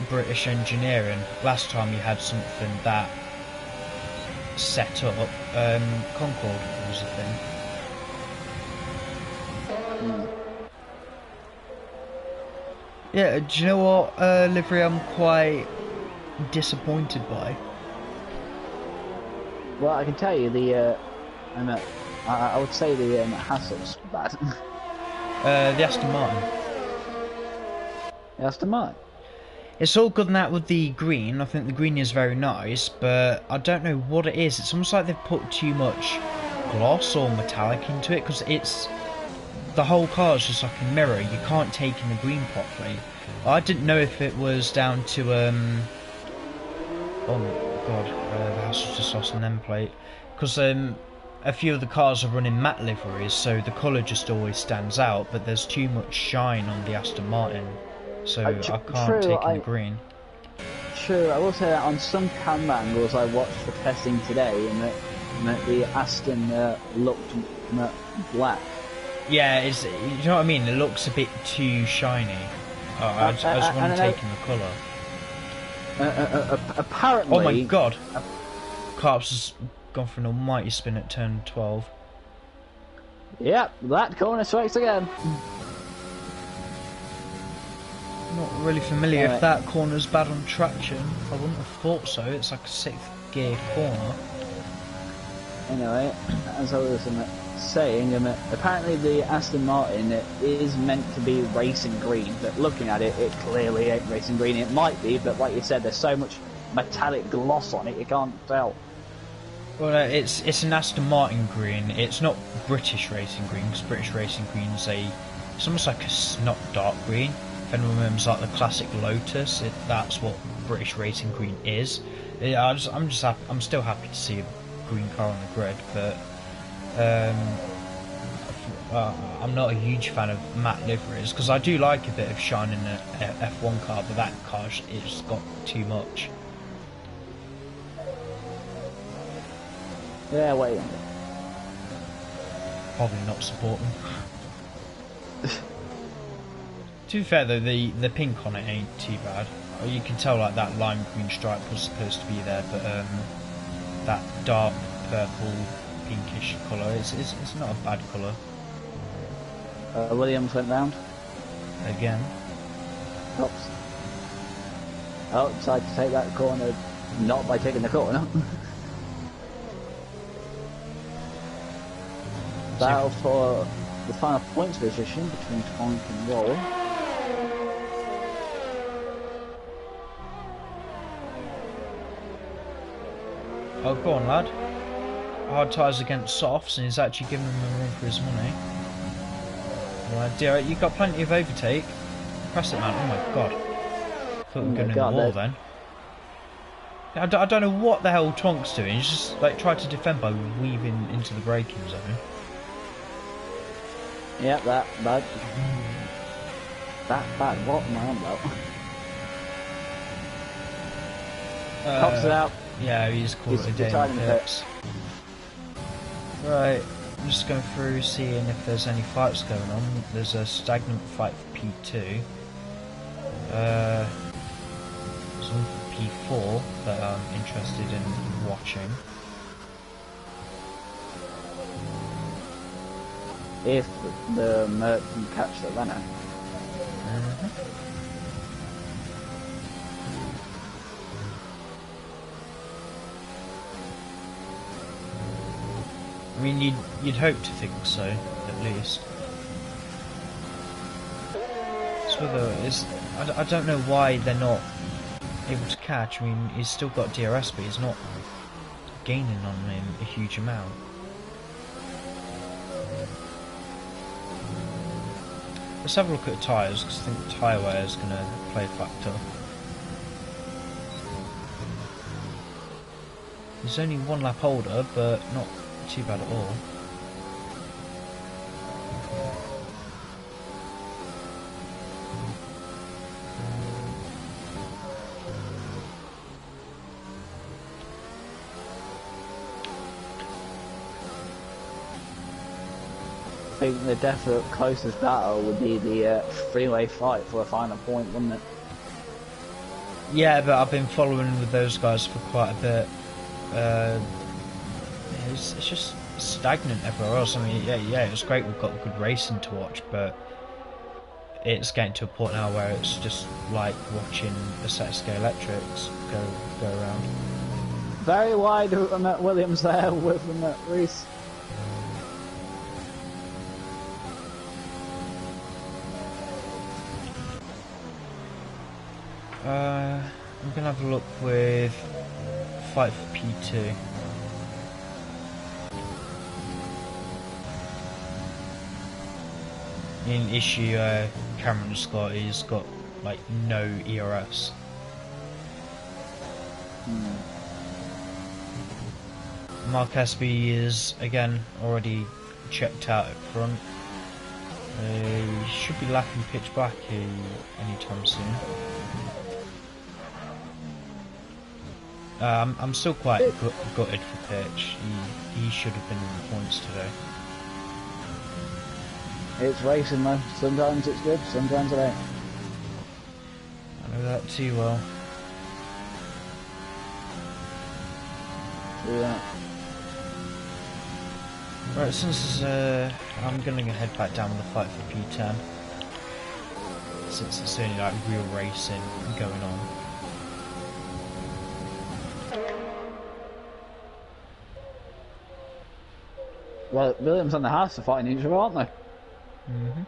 British engineering. Last time you had something that set up, Concorde was a thing. Yeah, do you know what livery I'm quite disappointed by? Well, I can tell you I would say the Hassel's bad. The Aston Martin. The Aston Martin? It's all good and that with the green. I think the green is very nice, but I don't know what it is. It's almost like they've put too much gloss or metallic into it, because it's... the whole car is just like a mirror. You can't take in the green properly. I didn't know if it was down to... oh my god, the Hassel's just lost an end plate. Because a few of the cars are running matte liveries, so the colour just always stands out, but there's too much shine on the Aston Martin, so I can't take in the green. True, I will say that on some camera angles I watched for testing today, and that the Aston looked black. Yeah, you know what I mean? It looks a bit too shiny. I just want to take in the colour. Apparently... oh my god! Carps has gone for an almighty spin at turn 12. Yep, that corner strikes again. Not really familiar if that corner's bad on traction. I wouldn't have thought so. It's like a 6th gear corner. Anyway, as I was saying, apparently the Aston Martin is meant to be racing green, but looking at it, it clearly ain't racing green. It might be, but like you said, there's so much metallic gloss on it, you can't tell. Well, it's an Aston Martin green. It's not British racing green, because British racing green is it's almost like a snot dark green. if anyone remembers like the classic Lotus, that's what British Racing Green is. I'm still happy to see a green car on the grid, but I'm not a huge fan of matte liveries because I do like a bit of shine in a F1 car, but that car it's got too much. Yeah, wait. Probably not supporting. To be fair though, the pink on it ain't too bad. You can tell like that lime green stripe was supposed to be there, but that dark purple pinkish colour it's not a bad colour. Williams went round. Again. Oops. Oh, decided to take that corner, not by taking the corner. Battle for the final points position between Tonk and Roll. Oh, go on, lad. Hard tyres against softs, and he's actually giving him a run for his money. Well, dear, you got plenty of overtake. Press it, man. Oh my god. Thought we were going in the wall then. I don't know what the hell Tonk's doing. He's just like tried to defend by weaving into the braking zone. Yep, that bad. That bad. What am I on about? Pops it out. Yeah, he's called it a day in the pits. Right, I'm just going through seeing if there's any fights going on. There's a stagnant fight for P2. There's one for P4 that I'm interested in watching. If the Merc can catch the runner. I mean, you'd hope to think so, at least. I don't know why they're not able to catch. I mean, he's still got DRS, but he's not gaining on him a huge amount. Let's have a look at the tyres, because I think tyre wear is going to play a factor. He's only one lap older, but not too bad at all. I think the definite closest battle would be the freeway fight for a final point, wouldn't it? Yeah, but I've been following with those guys for quite a bit. It's just stagnant everywhere else. I mean, yeah, it's great we've got good racing to watch, but it's getting to a point now where it's just like watching a set of Sky Electrics go around. Very wide Williams there with Reese. I'm gonna have a look with fight for P2. In issue, Cameron Scott, he's got like no ERS. Mark Espy is again already checked out at front. He should be lapping pitch black anytime soon. I'm still quite gutted for Pitch. He should have been in the points today. It's racing though. Sometimes it's good, sometimes it ain't. I know that too well. Yeah. Right, since I'm gonna head back down with the fight for P10. Since it's only like real racing going on. Well, Williams and the Haas are fighting each other, aren't they? Mm-hmm.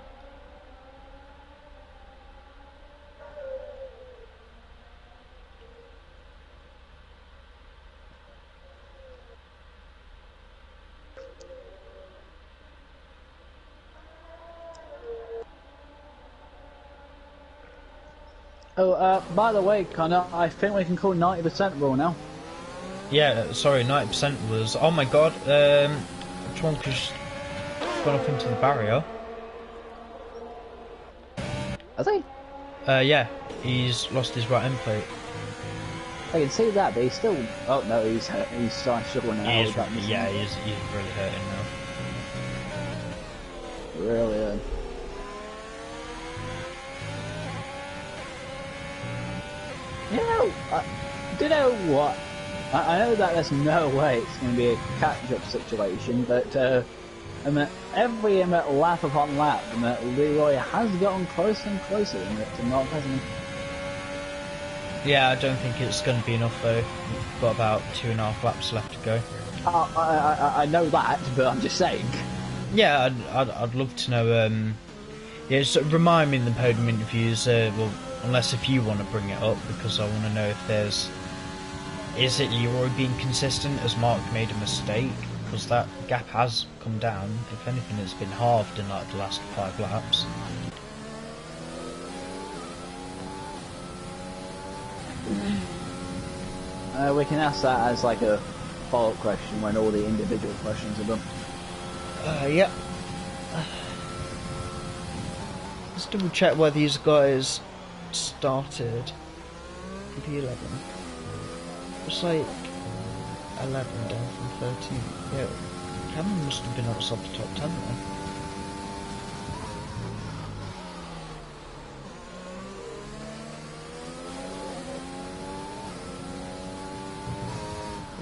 Oh, by the way, Connor, I think we can call 90% rule now. Yeah, sorry, 90% was... Oh my god, Trunk has gone up into the barrier. Has he? Yeah, he's lost his right end plate. I can see that, but he's still... Oh, no, he's starting to struggle now. He's really hurting now. Really hurting. Do you know what? I know that there's no way it's going to be a catch-up situation, but every lap upon lap, Leroy has gotten closer and closer to Mark, hasn't he? Yeah, I don't think it's going to be enough though. We've got about 2.5 laps left to go. I know that, but I'm just saying. Yeah, I'd love to know. Yeah, just remind me in the podium interviews. Well, unless if you want to bring it up, because I want to know if there's. Is it Leroy being consistent? Has Mark made a mistake? Because that gap has come down. If anything, it's been halved in like the last 5 laps. We can ask that as like a follow-up question when all the individual questions are done. Yeah. Let's double check where these guys started. P11. It's like 11 down from 13. Yeah, Cameron must have been outside the top 10 then.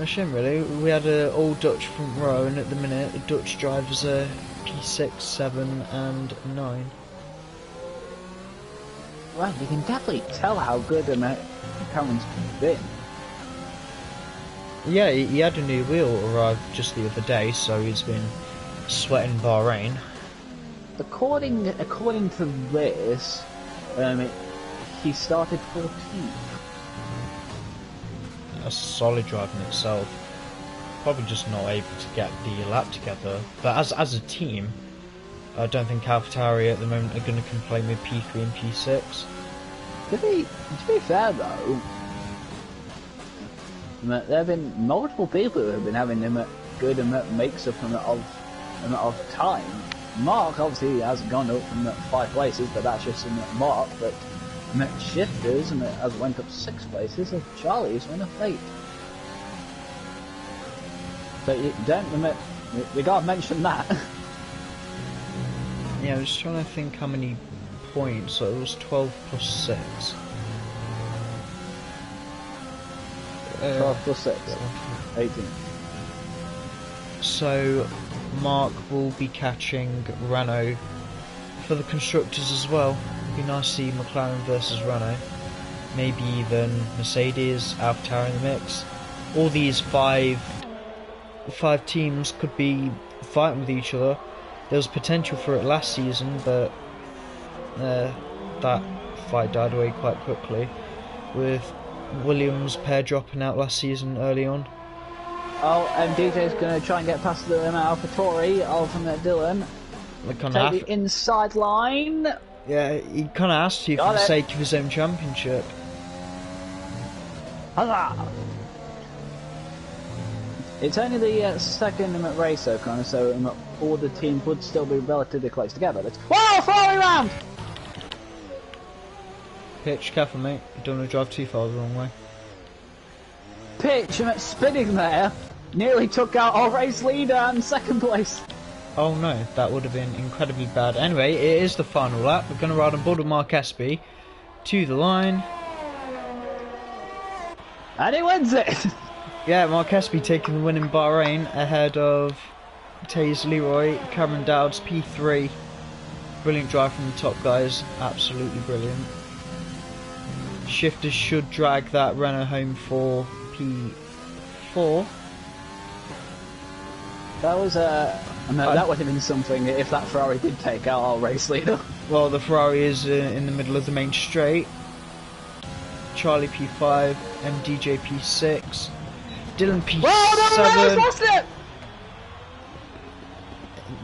A shame really, we had an all Dutch front row and at the minute the Dutch drivers are P6, 7 and 9. Well, you can definitely tell how good Cameron's been. Yeah, he had a new wheel arrive just the other day, so he's been sweating Bahrain. According to this, he started 14th. That's a solid drive in itself. Probably just not able to get the lap together. But as a team, I don't think AlphaTauri at the moment are going to complain with P3 and P6. To be fair though, there have been multiple people who have been having good makes-up of time. Mark obviously hasn't gone up from 5 places, but that's just Mark. But Shifters has went up 6 places, and Charlie's went up 8. So you don't we gotta mention that. Yeah, I was trying to think how many points. So it was 12 plus 6. 12 plus 6, 18. So Mark will be catching Renault for the constructors as well. It'd be nice to see McLaren versus Renault. Maybe even Mercedes, AlphaTauri in the mix. All these five teams could be fighting with each other. There was potential for it last season, but that fight died away quite quickly, with Williams pair dropping out last season early on. Oh, and DJ's going to try and get past the AlphaTauri of Dylan. Take the inside line. Yeah, he kind of asked you for the sake of his own championship. Huzzah! It's only the second race, though, kind of, so all the teams would still be relatively close together. Whoa, Ferrari round! Pitch, careful mate, you don't want to drive too far the wrong way. Pitch, spinning there, nearly took out our race leader and second place. Oh no, that would have been incredibly bad. Anyway, it is the final lap. We're going to ride on board with Mark Espy to the line. And he wins it! Yeah, Mark Espy taking the win in Bahrain ahead of Taze Leroy, Cameron Dowd's P3. Brilliant drive from the top guys, absolutely brilliant. Shifters should drag that Renault home for P4. That was that would have been something if that Ferrari did take out our race leader. Well, the Ferrari is in the middle of the main straight. Charlie P5, MDJ P6, Dylan P7. Whoa, no, lost it!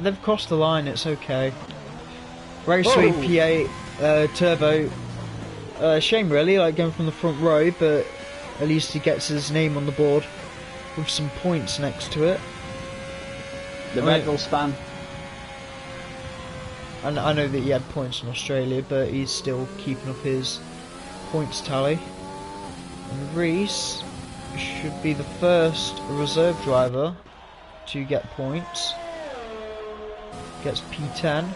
They've crossed the line, it's okay. Raceway P8, Turbo Shame really, like going from the front row, but at least he gets his name on the board with some points next to it. The Red Bull span. And I know that he had points in Australia, but he's still keeping up his points tally. And Reese should be the first reserve driver to get points. Gets P10.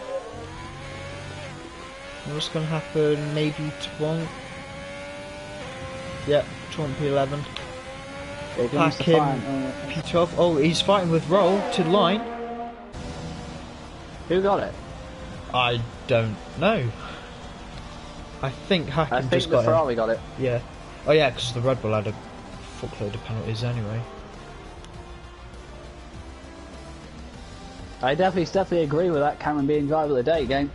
What's going to happen? Maybe Twonk. Yep, Twonk P11. Pack him P12. Oh, he's fighting with Roll to the line. Who got it? I don't know. I think Hakim just got it. I think the Ferrari got it. Yeah. Oh yeah, because the Red Bull had a fuckload of penalties anyway. I definitely agree with that Cameron being driver of the day game.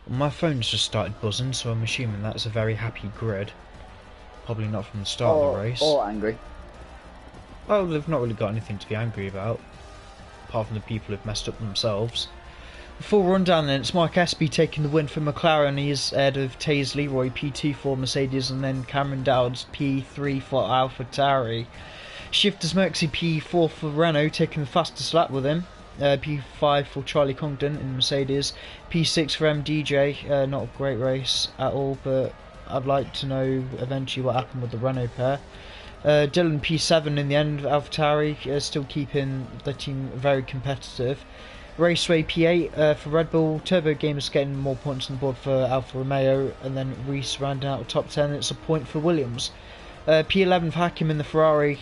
My phone's just started buzzing, so I'm assuming that's a very happy grid. Probably not from the start of the race. Or angry. Well, they've not really got anything to be angry about, apart from the people who've messed up themselves. The full rundown then, it's Mark Espy taking the win for McLaren. He's ahead of Taze Leroy, P2 for Mercedes, and then Cameron Dowds, P3 for AlphaTauri. Shifters Merxy, P4 for Renault, taking the fastest lap with him. P5 for Charlie Congdon in Mercedes. P6 for MDJ, not a great race at all, but I'd like to know eventually what happened with the Renault pair. Dylan P7 in the end, AlphaTauri, still keeping the team very competitive. Raceway P8 for Red Bull. Turbo Gamers getting more points on the board for Alfa Romeo, and then Reese rounding out the top 10. It's a point for Williams. P11 for Hakim in the Ferrari.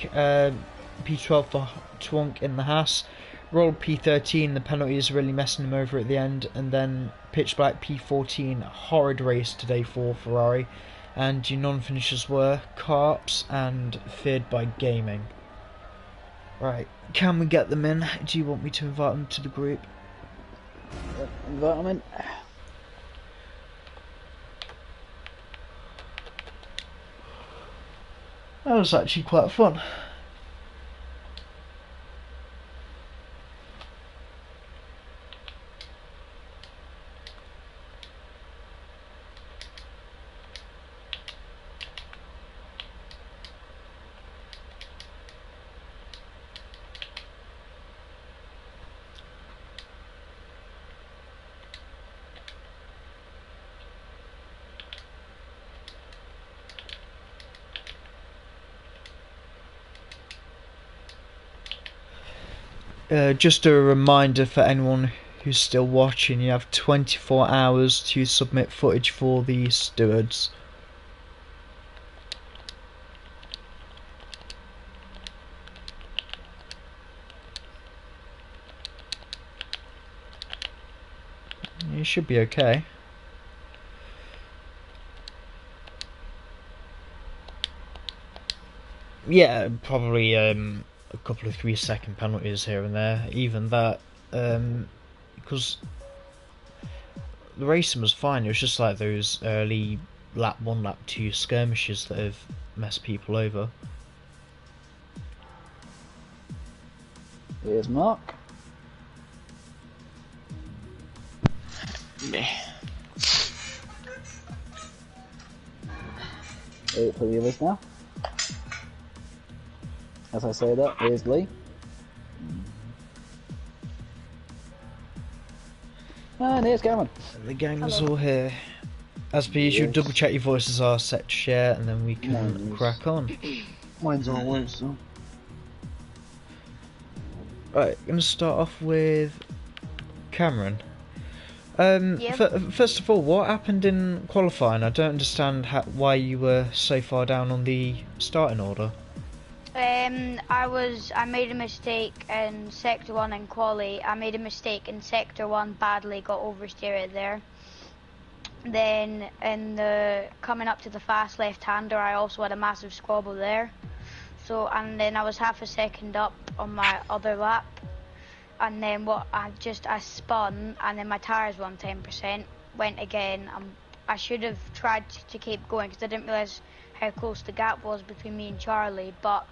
P12 for Twonk in the Haas. Roll P13, the penalties really messing him over at the end, and then Pitch Black P14, horrid race today for Ferrari, and your non-finishers were Carps and Feared by Gaming. Right, can we get them in? Do you want me to invite them to the group? Invite them in. That was actually quite fun. Just a reminder for anyone who's still watching, you have 24 hours to submit footage for the stewards. You should be okay. Yeah, probably a couple of 3-second penalties here and there, even that, because the racing was fine. It was just like those early lap 1, lap 2 skirmishes that have messed people over. Here's Mark. Wait for the others now. As I say that, here's Lee. And here's Cameron. The gang's all here. As per usual, double check your voices are set to share and then we can crack on. Mine's always so. Right, gonna start off with Cameron. First of all, what happened in qualifying? I don't understand why you were so far down on the starting order. I made a mistake in Sector 1 in quali. I made a mistake in Sector 1 badly, got oversteered there. Then in the coming up to the fast left-hander, I also had a massive squabble there. So, and then I was half a second up on my other lap. And then I spun, and then my tyres were on 10%, went again. I should have tried to keep going because I didn't realise how close the gap was between me and Charlie, but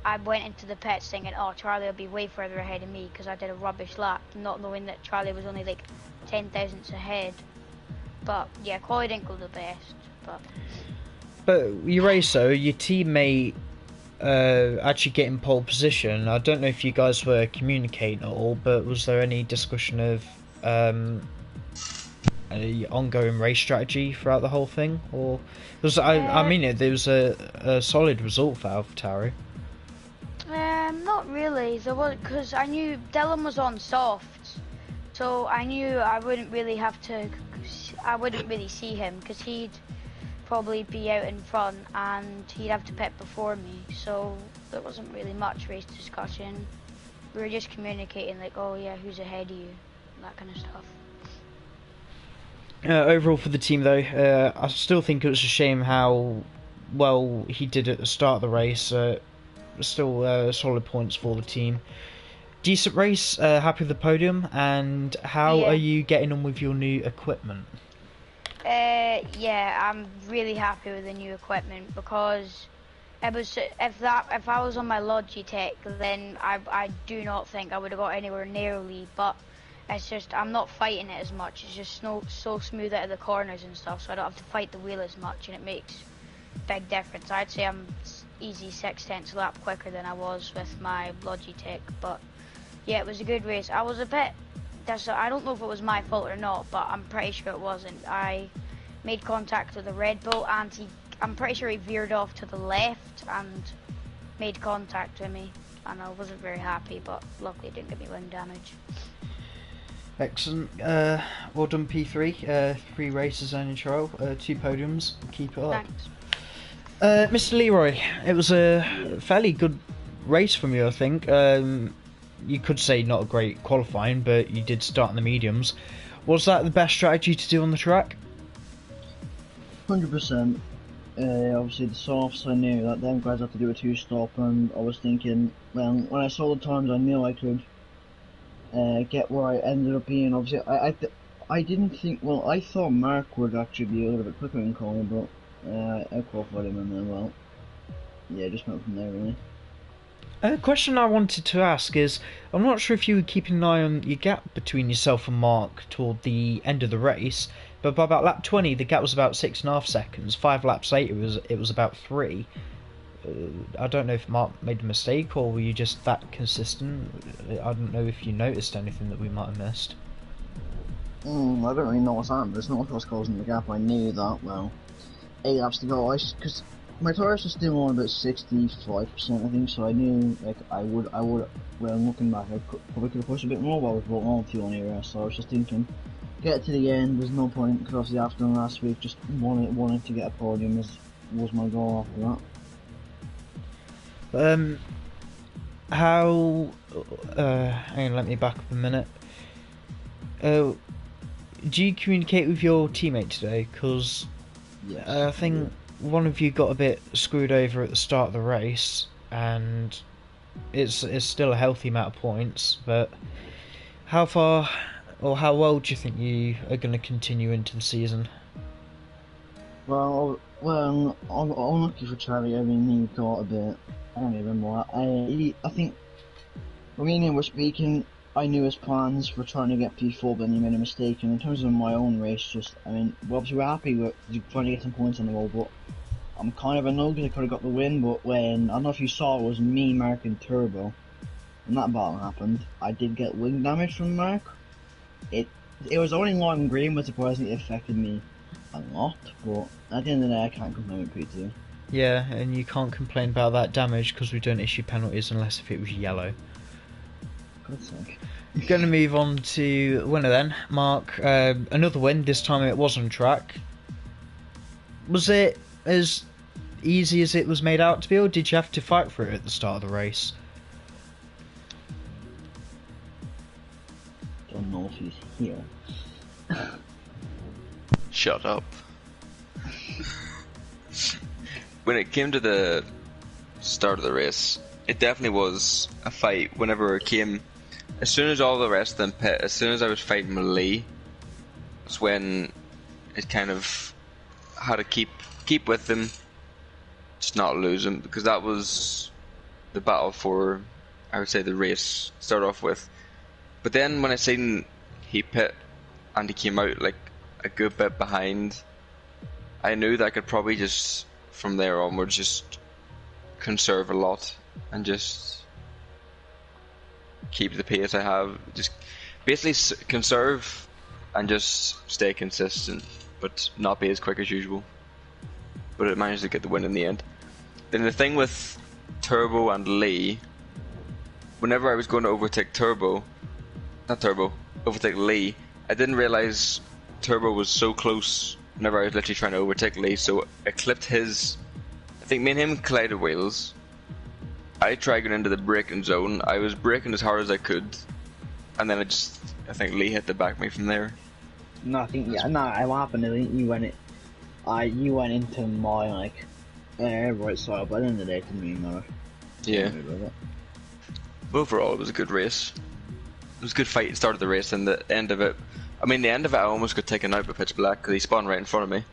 I went into the pits thinking, oh, Charlie will be way further ahead of me because I did a rubbish lap, not knowing that Charlie was only like 10 thousandths ahead. But yeah, quality didn't go the best. But your racer, your teammate, actually getting pole position. I don't know if you guys were communicating at all, but was there any discussion of a ongoing race strategy throughout the whole thing, or because I mean there was a solid result for AlphaTauri. Not really. There was, because I knew Dylan was on soft, so I knew I wouldn't really see him because he'd probably be out in front and he'd have to pit before me. So there wasn't really much race discussion. We were just communicating like, oh yeah, who's ahead of you, that kind of stuff. Overall for the team though, I still think it was a shame how well he did at the start of the race. Still solid points for the team. Decent race, happy with the podium, and how are you getting on with your new equipment? Yeah, I'm really happy with the new equipment because it was, if I was on my Logitech, then I do not think I would have got anywhere nearly, but it's just I'm not fighting it as much. It's just so smooth out of the corners and stuff, so I don't have to fight the wheel as much, and it makes a big difference. I'd say I'm easy 6/10 a lap quicker than I was with my Logitech, but yeah, it was a good race. I was a bit, I don't know if it was my fault or not, but I'm pretty sure it wasn't. I made contact with the Red Bull and I'm pretty sure he veered off to the left and made contact with me, and I wasn't very happy, but luckily it didn't give me wind damage. Excellent. Well done, P3. 3 races in Nhrl, 2 podiums. Keep it up. Thanks. Mr. Leroy, it was a fairly good race from you, I think. You could say not a great qualifying, but you did start in the mediums. Was that the best strategy to do on the track? 100%. Obviously the softs, I knew that them guys had to do a 2-stop, and I was thinking, well, when I saw the times I knew I could get where I ended up being. Obviously I didn't think, well, I thought Mark would actually be a little bit quicker than Colin, but I qualified him, and then, well, yeah, just went from there, really. A question I wanted to ask is, I'm not sure if you were keeping an eye on your gap between yourself and Mark toward the end of the race, but by about lap 20 the gap was about 6.5 seconds. 5 laps later it was about 3. I don't know if Mark made a mistake or were you just that consistent. I don't know if you noticed anything that we might have missed. I don't really know what's happened. There's not what's causing the gap. I knew that, well, 8 laps to go, because my tires are still on about 65%, I think, so I knew, like, I would, well, looking back, I probably could have pushed a bit more, but I was brought on fuel anyway, so I was just thinking, get to the end, there's no point, because obviously after last week, just wanted to get a podium was my goal after that. Hang on, let me back up a minute. Do you communicate with your teammate today? Because yes, I think one of you got a bit screwed over at the start of the race, and it's still a healthy amount of points, but how far or how well do you think you are going to continue into the season? Well, I'm lucky for Charlie. I mean, he got a bit, I don't even remember. I think when me and him were speaking, I knew his plans for trying to get P4, but then he made a mistake. And in terms of my own race, I mean, well, obviously we're happy with trying to get some points on the road, but I'm kind of annoyed because I could have got the win. But when, I don't know if you saw, it was me, Mark, and Turbo, and that battle happened, I did get wing damage from Mark. It was only long green, but surprisingly it affected me a lot. But at the end of the day, I can't complain with P2. Yeah, and you can't complain about that damage because we don't issue penalties unless if it was yellow. God's sake. Going to move on to winner then, Mark. Another win. This time it was on track. Was it as easy as it was made out to be, or did you have to fight for it at the start of the race? Don't know if he's here. Shut up. When it came to the start of the race, it definitely was a fight. Whenever it came, as soon as all the rest of them pit, as soon as I was fighting with Lee, that's when it kind of had to keep with them, just not lose them, because that was the battle for, I would say, the race to start off with. But then when I seen he pit and he came out like a good bit behind, I knew that I could probably just from there onwards just conserve a lot and just keep the pace I have. Just basically conserve and just stay consistent, but not be as quick as usual. But it managed to get the win in the end. Then the thing with Turbo and Lee, whenever I was going to overtake overtake Lee, I didn't realise Turbo was so close whenever I was literally trying to overtake Lee, so I clipped his... I think me and him collided wheels. I tried going into the braking zone, I was braking as hard as I could, and then I think Lee hit the back of me from there. No, I think, yeah, no, what happened, I think you went into my, like, right side, but at the end of the day, it didn't really matter. Yeah. Overall, it was a good race. It was a good fight at the start of the race, and the end of it, I almost got taken out by Pitch Black because he spawned right in front of me.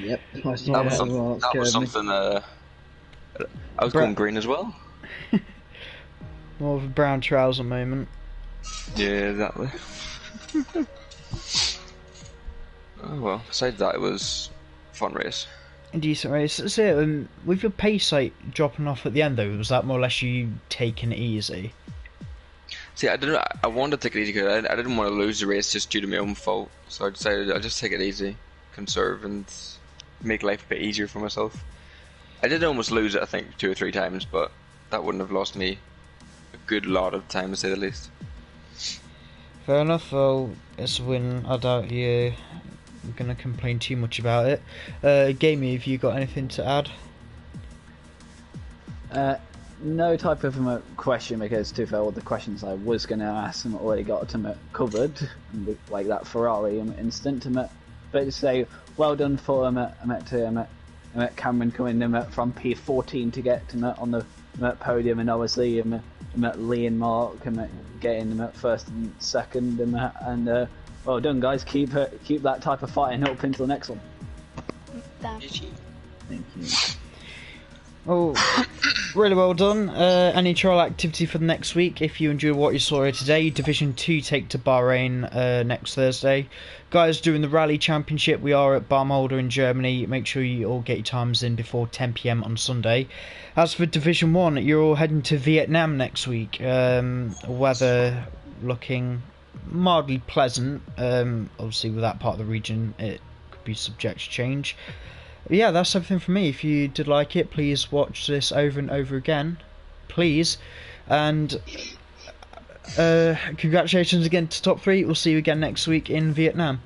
Yep. That was something, I was going green as well. More of a brown trouser moment. Yeah, exactly. Oh well, besides that, it was a fun race. A decent race. So, with your pace dropping off at the end though, was that more or less you taking it easy? See, I wanted to take it easy because I didn't want to lose the race just due to my own fault. So I decided I'll just take it easy, conserve, and make life a bit easier for myself. I did almost lose it, I think, 2 or 3 times, but that wouldn't have lost me a good lot of time, to say the least. Fair enough. Well, it's a win. I doubt you're going to complain too much about it. Gamey, have you got anything to add? No type of question, because to be fair, all the questions I was going to ask them already got covered, like that Ferrari instant. But to say, well done for Cameron coming from P14 to get on the podium, and obviously Lee and Mark getting first and second, and well done guys. Keep that type of fighting up into the next one. Thank you. Thank you. Oh, really well done. Any trial activity for the next week? If you enjoyed what you saw here today, Division 2 take to Bahrain next Thursday. Guys, doing the Rally Championship, we are at Baumholder in Germany. Make sure you all get your times in before 10 PM on Sunday. As for Division 1, you're all heading to Vietnam next week. Weather looking mildly pleasant. Obviously, with that part of the region, it could be subject to change. Yeah, that's everything from me. If you did like it, please watch this over and over again, please. And congratulations again to Top 3. We'll see you again next week in Vietnam.